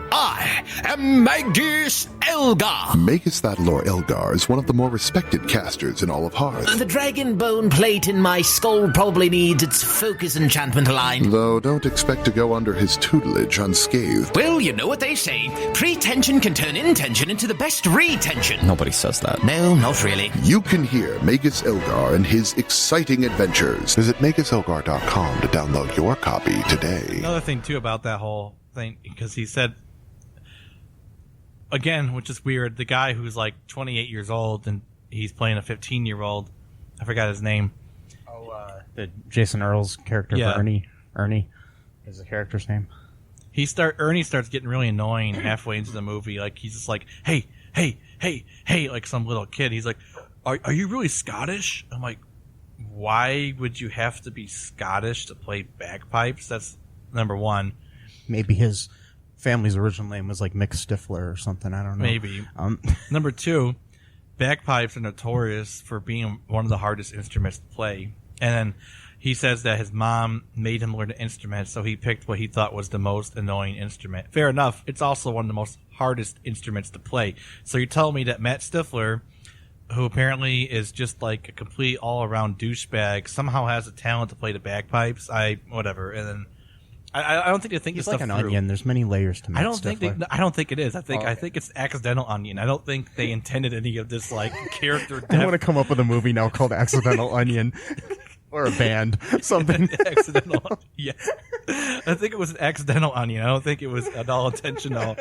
I am Magus Elgar. Magus Thatlor Elgar is one of the more respected casters in all of Hearth. The dragon bone plate in my skull probably needs its focus enchantment aligned. Though don't expect to go under his tutelage unscathed. Well, you know what they say. Pretension can turn intention into the best retention. Nobody says that. No, not really. You can hear Magus Elgar and his exciting adventures. Visit MagusElgar.com to download your copy today. Another thing, too, about that whole thing, because he said... Again, which is weird, the guy who's 28 years old and he's playing a 15-year-old. I forgot his name. The Jason Earle's character, Ernie. Ernie is the character's name. Ernie starts getting really annoying halfway into the movie. He's just hey, like some little kid. He's like, are you really Scottish? I'm like, why would you have to be Scottish to play bagpipes? That's number one. Maybe his family's original name was Mick Stifler or something. I don't know. Maybe. Number two, bagpipes are notorious for being one of the hardest instruments to play. And then he says that his mom made him learn an instrument, so he picked what he thought was the most annoying instrument. Fair enough. It's also one of the most hardest instruments to play. So you're telling me that Matt Stifler, who apparently is just a complete all-around douchebag, somehow has a talent to play the bagpipes? Whatever. And then I don't think they think he's this stuff an through. onion. There's many layers to Matt I don't think it is. I think it's accidental onion. I don't think they intended any of this character depth. I want to come up with a movie now called Accidental Onion. Or a band. Something. Accidental. Yeah. I think it was an accidental onion. I don't think it was at all intentional.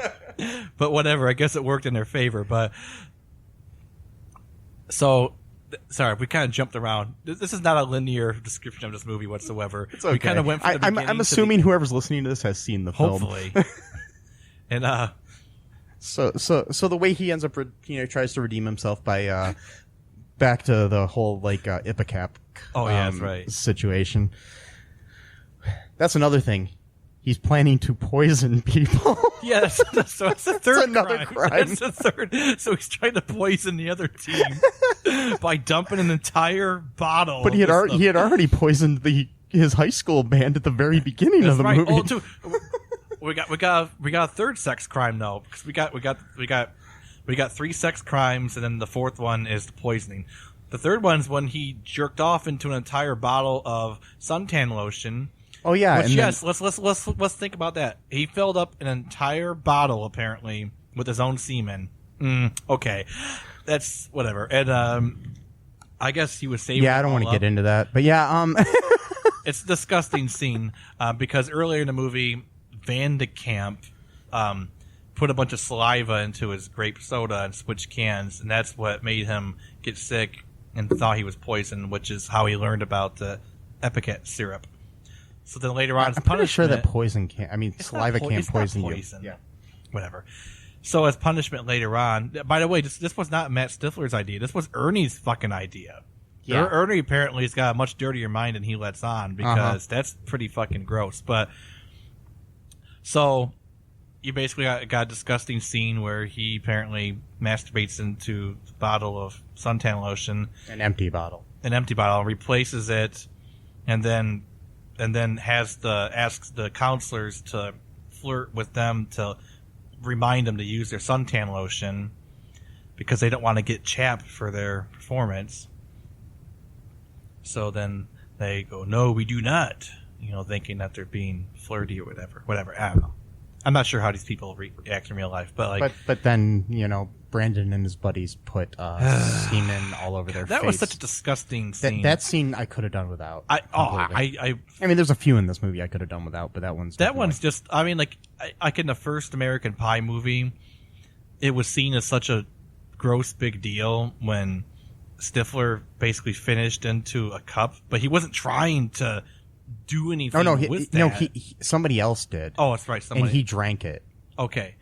But whatever. I guess it worked in their favor. But so, sorry, we kind of jumped around. This is not a linear description of this movie whatsoever. It's okay. We kind of went from the beginning I'm assuming whoever's listening to this has seen the film. Hopefully. And so the way he ends up, tries to redeem himself by back to the whole Ipecac. Oh yeah, that's right. Situation. That's another thing. He's planning to poison people. Yeah, so that's the third. That's another crime. That's the third. So he's trying to poison the other team by dumping an entire bottle. But he had already poisoned his high school band at the very beginning of the movie. Oh, too. We got a third sex crime though, because we got 3 sex crimes, and then the fourth one is the poisoning. The third one's when he jerked off into an entire bottle of suntan lotion. Oh yeah, which, yes. Let's think about that. He filled up an entire bottle apparently with his own semen. Okay, that's whatever. And I guess he was saving. Yeah, I don't want to get into that, but yeah, it's a disgusting scene because earlier in the movie, Van de Kamp put a bunch of saliva into his grape soda and switch cans, and that's what made him get sick and thought he was poisoned, which is how he learned about the Epicat syrup. So then later on, I'm pretty sure that saliva can't poison you. Yeah. Whatever. So as punishment later on, by the way, this was not Matt Stifler's idea. This was Ernie's fucking idea. Yeah. Ernie apparently has got a much dirtier mind than he lets on, because that's pretty fucking gross. But so you basically got a disgusting scene where he apparently masturbates into a bottle of suntan lotion, an empty bottle, replaces it, and then asks the counselors to flirt with them to remind them to use their suntan lotion because they don't want to get chapped for their performance. So then they go, "No, we do not," thinking that they're being flirty or whatever. I don't know. I'm not sure how these people react in real life, but but then Brandon and his buddies put semen all over their face. That was such a disgusting scene. That scene I could have done without. I mean, there's a few in this movie I could have done without, but that one's just. I mean, like in the first American Pie movie, it was seen as such a gross big deal when Stifler basically finished into a cup, but he wasn't trying to do anything. Somebody else did. Oh, that's right. And he drank it. Okay.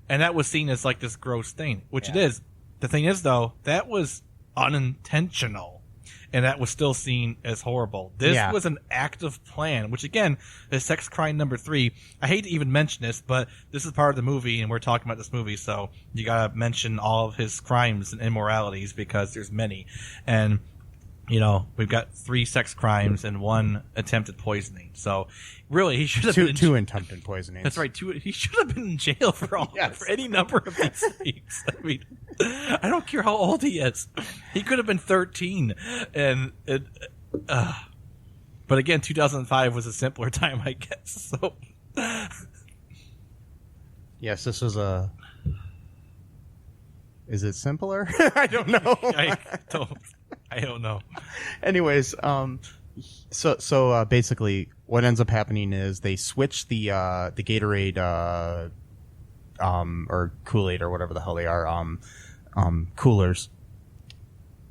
And that was seen as like this gross thing, which it is. The thing is, though, that was unintentional, and that was still seen as horrible. This was an active plan, which, again, is sex crime number 3. I hate to even mention this, but this is part of the movie, and we're talking about this movie, so you gotta mention all of his crimes and immoralities, because there's many. And we've got 3 sex crimes and 1 attempted poisoning. So, really, he should have been two attempted poisonings. That's right. 2. He should have been in jail for any number of these things. I mean, I don't care how old he is. He could have been 13, but again, 2005 was a simpler time, I guess. So, yes, this was a. Is it simpler? I don't know. I don't know. Anyways, so basically, what ends up happening is they switch the Gatorade, or Kool-Aid or whatever the hell they are, coolers,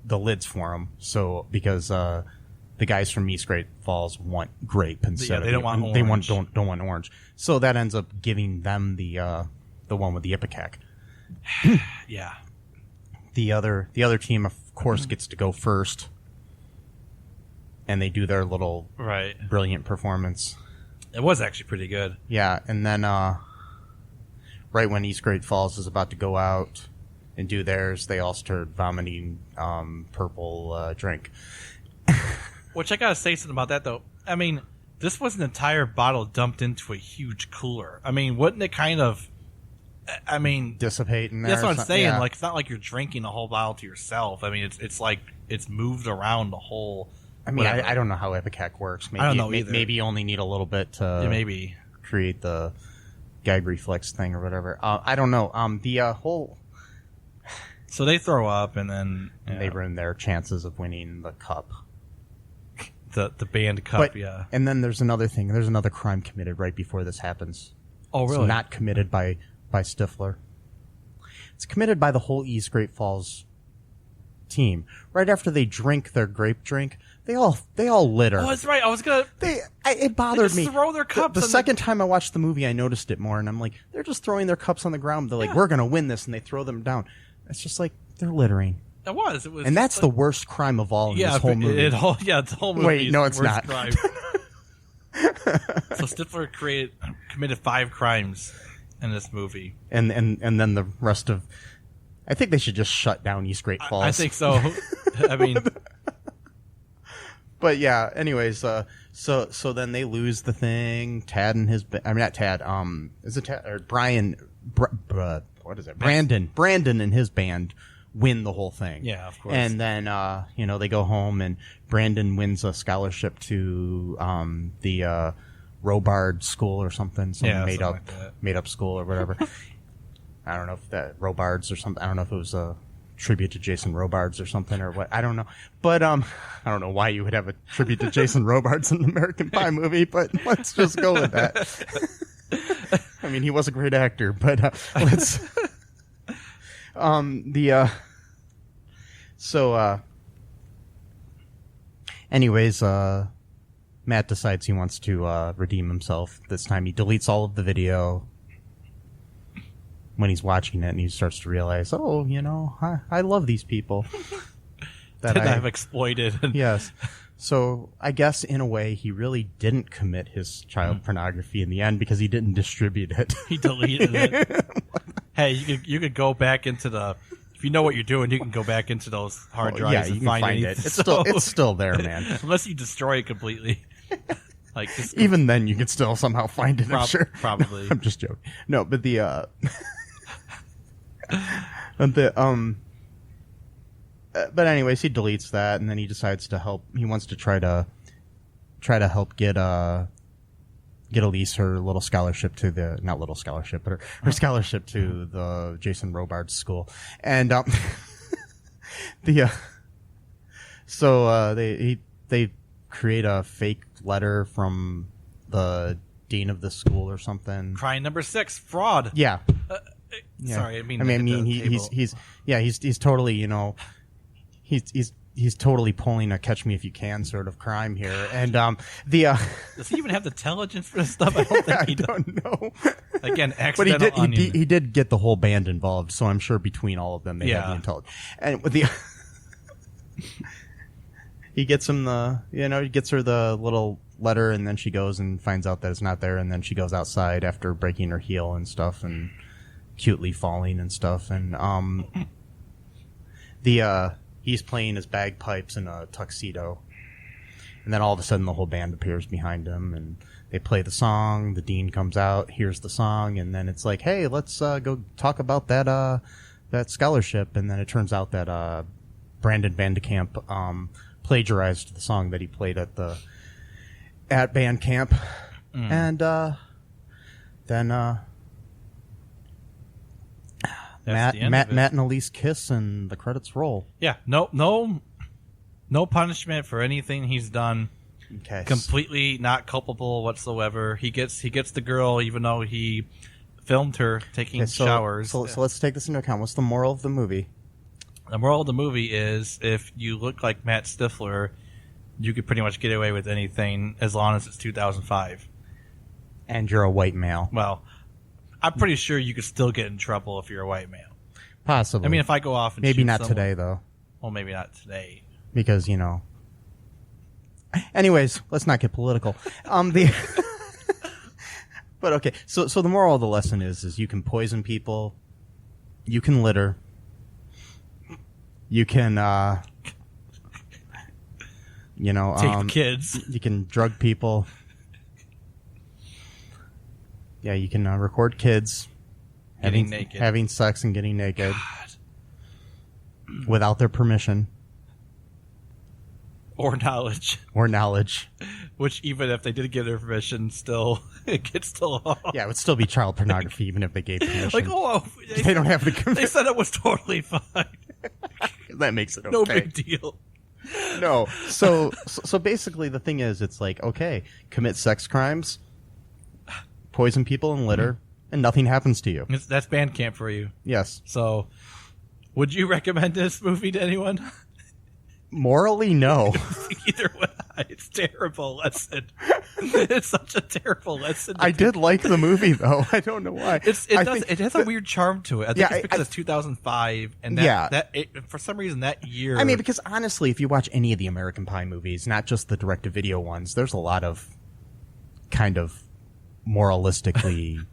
the lids for them. So because the guys from East Great Falls want grape instead they don't want orange. Don't want orange. So that ends up giving them the one with the Ipecac. Yeah. The other team, of course, gets to go first, and they do their little brilliant performance. It was actually pretty good. Yeah, and then right when East Great Falls is about to go out and do theirs, they all start vomiting purple drink. Which I gotta say something about that, though. I mean, this was an entire bottle dumped into a huge cooler. I mean, wouldn't it kind of... I mean, dissipate in there. That's what I'm saying. Yeah. Like, it's not like you're drinking a whole bottle to yourself. I mean, it's like it's moved around the whole. I mean, I don't know how Ipecac works. Maybe, I don't know either. Maybe you only need a little bit to create the gag reflex thing or whatever. I don't know. The whole. So they throw up, and then they ruin their chances of winning the cup. The band cup, And then there's another thing. There's another crime committed right before this happens. Oh, really? It's not committed by Stifler. It's committed by the whole East Great Falls team. Right after they drink their grape drink, they all litter. Oh, that's right. I was gonna. It bothered me. Throw their cups. The second time I watched the movie, I noticed it more, and I'm like, they're just throwing their cups on the ground. They're like, we're gonna win this, and they throw them down. It's just like they're littering. It was, and that's the worst crime of all in this whole movie. It's the whole movie. Wait, no, it's not. Crime. So Stifler committed 5 crimes in this movie, and then the rest of, I think they should just shut down East Great Falls. I think so. I mean, but yeah. Anyways, so then they lose the thing. Tad and his, I mean not Tad. Is it Tad or Brian? What is it? Brandon and his band win the whole thing. Yeah, of course. And then they go home, and Brandon wins a scholarship to the Robard School or something. Made up school or whatever. I don't know if that Robards or something. I don't know if it was a tribute to Jason Robards or something or what. I don't know. But I don't know why you would have a tribute to Jason Robards in an American Pie movie, but let's just go with that. I mean, he was a great actor, but let's. Anyways, Matt decides he wants to redeem himself. This time, he deletes all of the video when he's watching it, and he starts to realize, oh, I love these people that I've exploited. Yes. So I guess in a way he really didn't commit his child pornography in the end because he didn't distribute it. He deleted it. Hey, you could go back into if you know what you're doing, you can go back into those hard drives and find it. It's still there, man. Unless you destroy it completely. Even then you can still somehow find it, I'm sure. Probably. No, I'm just joking. No, but but anyways, he deletes that, and then he decides to help. He wants to try to help get Elise her little scholarship to the her scholarship to the Jason Robards school, and they create a fake letter from the dean of the school or something. Crime number 6, fraud. Yeah. Sorry, he's totally, he's totally pulling a Catch Me If You Can sort of crime here, and does he even have the intelligence for this stuff? I don't think he don't know. Again, accidental but he did get the whole band involved, so I'm sure between all of them they have the intelligence. And with he gets him he gets her the little letter, and then she goes and finds out that it's not there, and then she goes outside after breaking her heel and stuff, and cutely falling and stuff, and he's playing his bagpipes in a tuxedo, and then all of a sudden the whole band appears behind him, and they play the song. The dean comes out, hears the song, and then it's like, hey, let's go talk about that scholarship. And then it turns out that Brandon Vandekamp plagiarized the song that he played at band camp, and then Matt and Elise kiss, and the credits roll. Yeah, no punishment for anything he's done. Okay. Completely not culpable whatsoever. He gets the girl, even though he filmed her taking showers. So let's take this into account. What's the moral of the movie? The moral of the movie is, if you look like Matt Stifler, you could pretty much get away with anything as long as it's 2005. And you're a white male. Well, I'm pretty sure you could still get in trouble if you're a white male. Possibly. I mean, if I go off and maybe shoot not someone, today, though. Well, maybe not today. Because, Anyways, let's not get political. But okay, so the moral of the lesson is you can poison people, you can litter, you can take kids, you can drug people. Yeah, you can record kids having sex and getting naked without their permission or knowledge. Which, even if they did give their permission, still it gets still off. Yeah, it would still be child pornography even if they gave permission. They don't have to. They said it was totally fine. That makes it okay. No big deal. No, so basically the thing is, it's like, okay, commit sex crimes, poison people and litter, and nothing happens to you. That's band camp for you. Yes. So, would you recommend this movie to anyone? Morally, no. Either way, it's a terrible lesson. It's such a terrible lesson. I did like the movie, though. I don't know why. It has a weird charm to it. I think it's because it's 2005, and for some reason that year. I mean, because honestly, if you watch any of the American Pie movies, not just the direct-to-video ones, there's a lot of kind of moralistically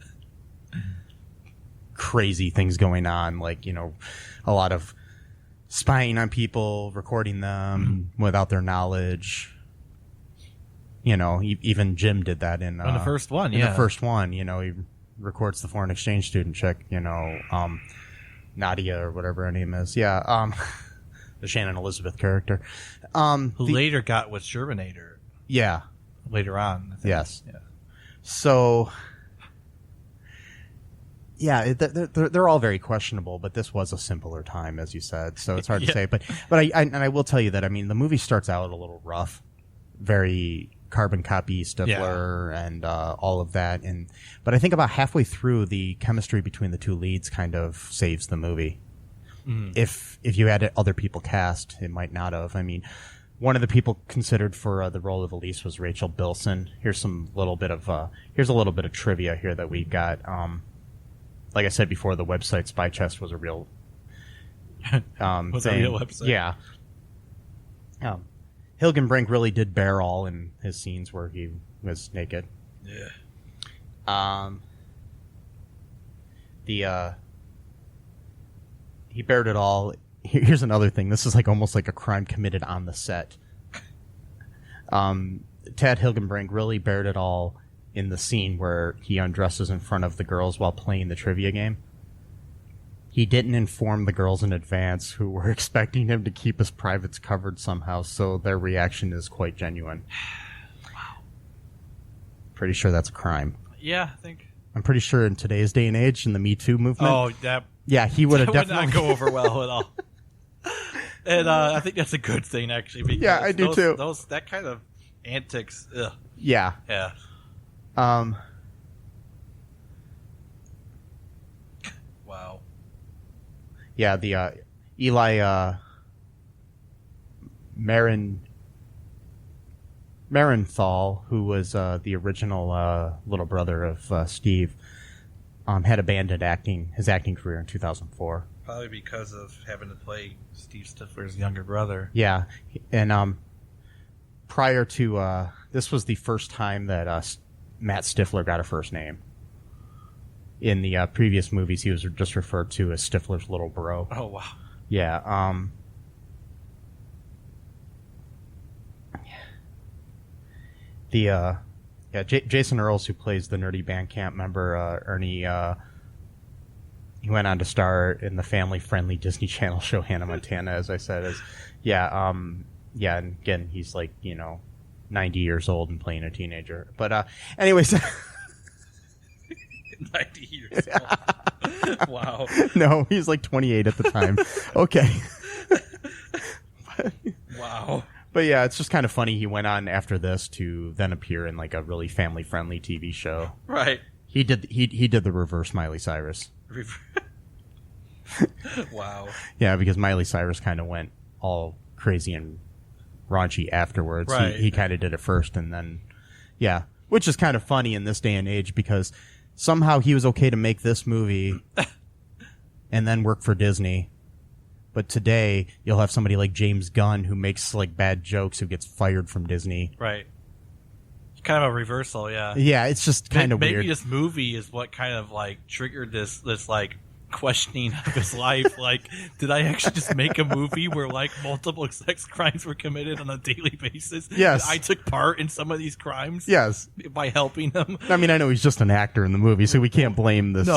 crazy things going on, like, a lot of spying on people, recording them without their knowledge. Even Jim did that in the first one. In the first one, he records the foreign exchange student chick, Nadia or whatever her name is. Yeah, the Shannon Elizabeth character, who later got with Shermanator. Yeah, later on. I think. Yes. Yeah. So. Yeah, they're all very questionable, but this was a simpler time, as you said, so it's hard to say. But I will tell you that, I mean, the movie starts out a little rough, very carbon copy Stifler and all of that. But I think about halfway through, the chemistry between the two leads kind of saves the movie. If you had other people cast, it might not have. I mean, one of the people considered for the role of Elise was Rachel Bilson. Here's a little bit of trivia here that we got. Like I said before, the website Spy Chest was a real a real website. Yeah. Hilgenbrink really did bare all in his scenes where he was naked. Yeah. He bared it all. Here's another thing. This is almost like a crime committed on the set. Tad Hilgenbrink really bared it all in the scene where he undresses in front of the girls while playing the trivia game. He didn't inform the girls in advance, who were expecting him to keep his privates covered somehow, so their reaction is quite genuine. Wow. Pretty sure that's a crime. Yeah, I think. I'm pretty sure in today's day and age, in the Me Too movement. Oh, yeah, he would have definitely would not go over well at all. And I think that's a good thing, actually. Because yeah, I do too. That kind of antics. Ugh. Yeah. Yeah. Wow. Yeah, the Eli Marenthal, who was the original little brother of Steve, had abandoned his acting career in 2004. Probably because of having to play Steve Stifler's younger brother. Yeah, and prior to this was the first time that Matt Stifler got a first name. In the previous movies, he was just referred to as Stifler's little bro. Oh, wow. Yeah. Jason Earls, who plays the nerdy band camp member, Ernie, he went on to star in the family-friendly Disney Channel show Hannah Montana, as I said. And again, he's 90 years old and playing a teenager. But anyways... 90 years old. Wow. No, he's 28 at the time. Okay. Wow. But yeah, it's just kind of funny. He went on after this to then appear in a really family-friendly TV show. Right. He did the reverse Miley Cyrus. Wow. Yeah, because Miley Cyrus kind of went all crazy and raunchy afterwards. Right. He kind of did it first, and then which is kind of funny in this day and age because somehow he was okay to make this movie and then work for Disney. But today, you'll have somebody like James Gunn who makes bad jokes who gets fired from Disney. Right. It's kind of a reversal, yeah. Yeah, it's just kind of weird. Maybe this movie is what kind of triggered this questioning of his life. Did I actually just make a movie where multiple sex crimes were committed on a daily basis? Yes. I took part in some of these crimes? Yes. By helping them? I mean, I know he's just an actor in the movie, so we can't blame this,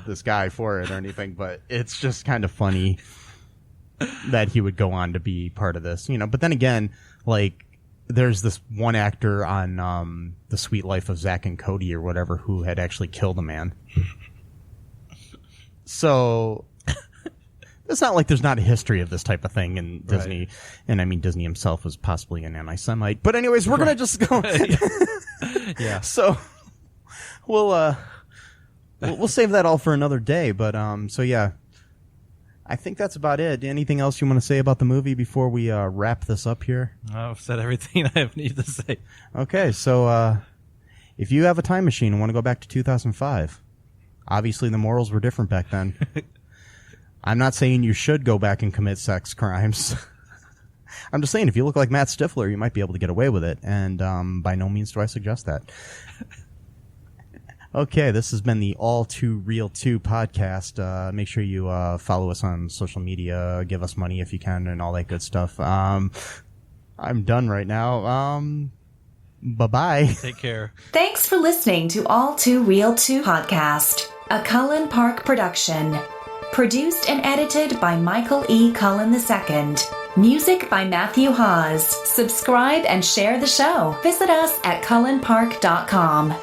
this guy for it or anything, but it's just kind of funny that he would go on to be part of this, But then again, there's this one actor on The Sweet Life of Zack and Cody or whatever who had actually killed a man. So it's not like there's not a history of this type of thing in Disney. Right. And I mean, Disney himself was possibly an anti-Semite. But anyways, we're going to just go. Yeah. So we'll save that all for another day. But so yeah, I think that's about it. Anything else you want to say about the movie before we wrap this up here? I've said everything I have need to say. Okay. So if you have a time machine and want to go back to 2005, obviously the morals were different back then. I'm not saying you should go back and commit sex crimes. I'm just saying if you look like Matt Stifler, you might be able to get away with it. And by no means do I suggest that. Okay, this has been the All2ReelToo podcast. Make sure you follow us on social media, give us money if you can, and all that good stuff. I'm done right now. Bye-bye. Take care. Thanks for listening to All2ReelToo podcast, a Cullen Park production. Produced and edited by Michael E. Cullen II. Music by Matthew Hawes. Subscribe and share the show. Visit us at cullenpark.com.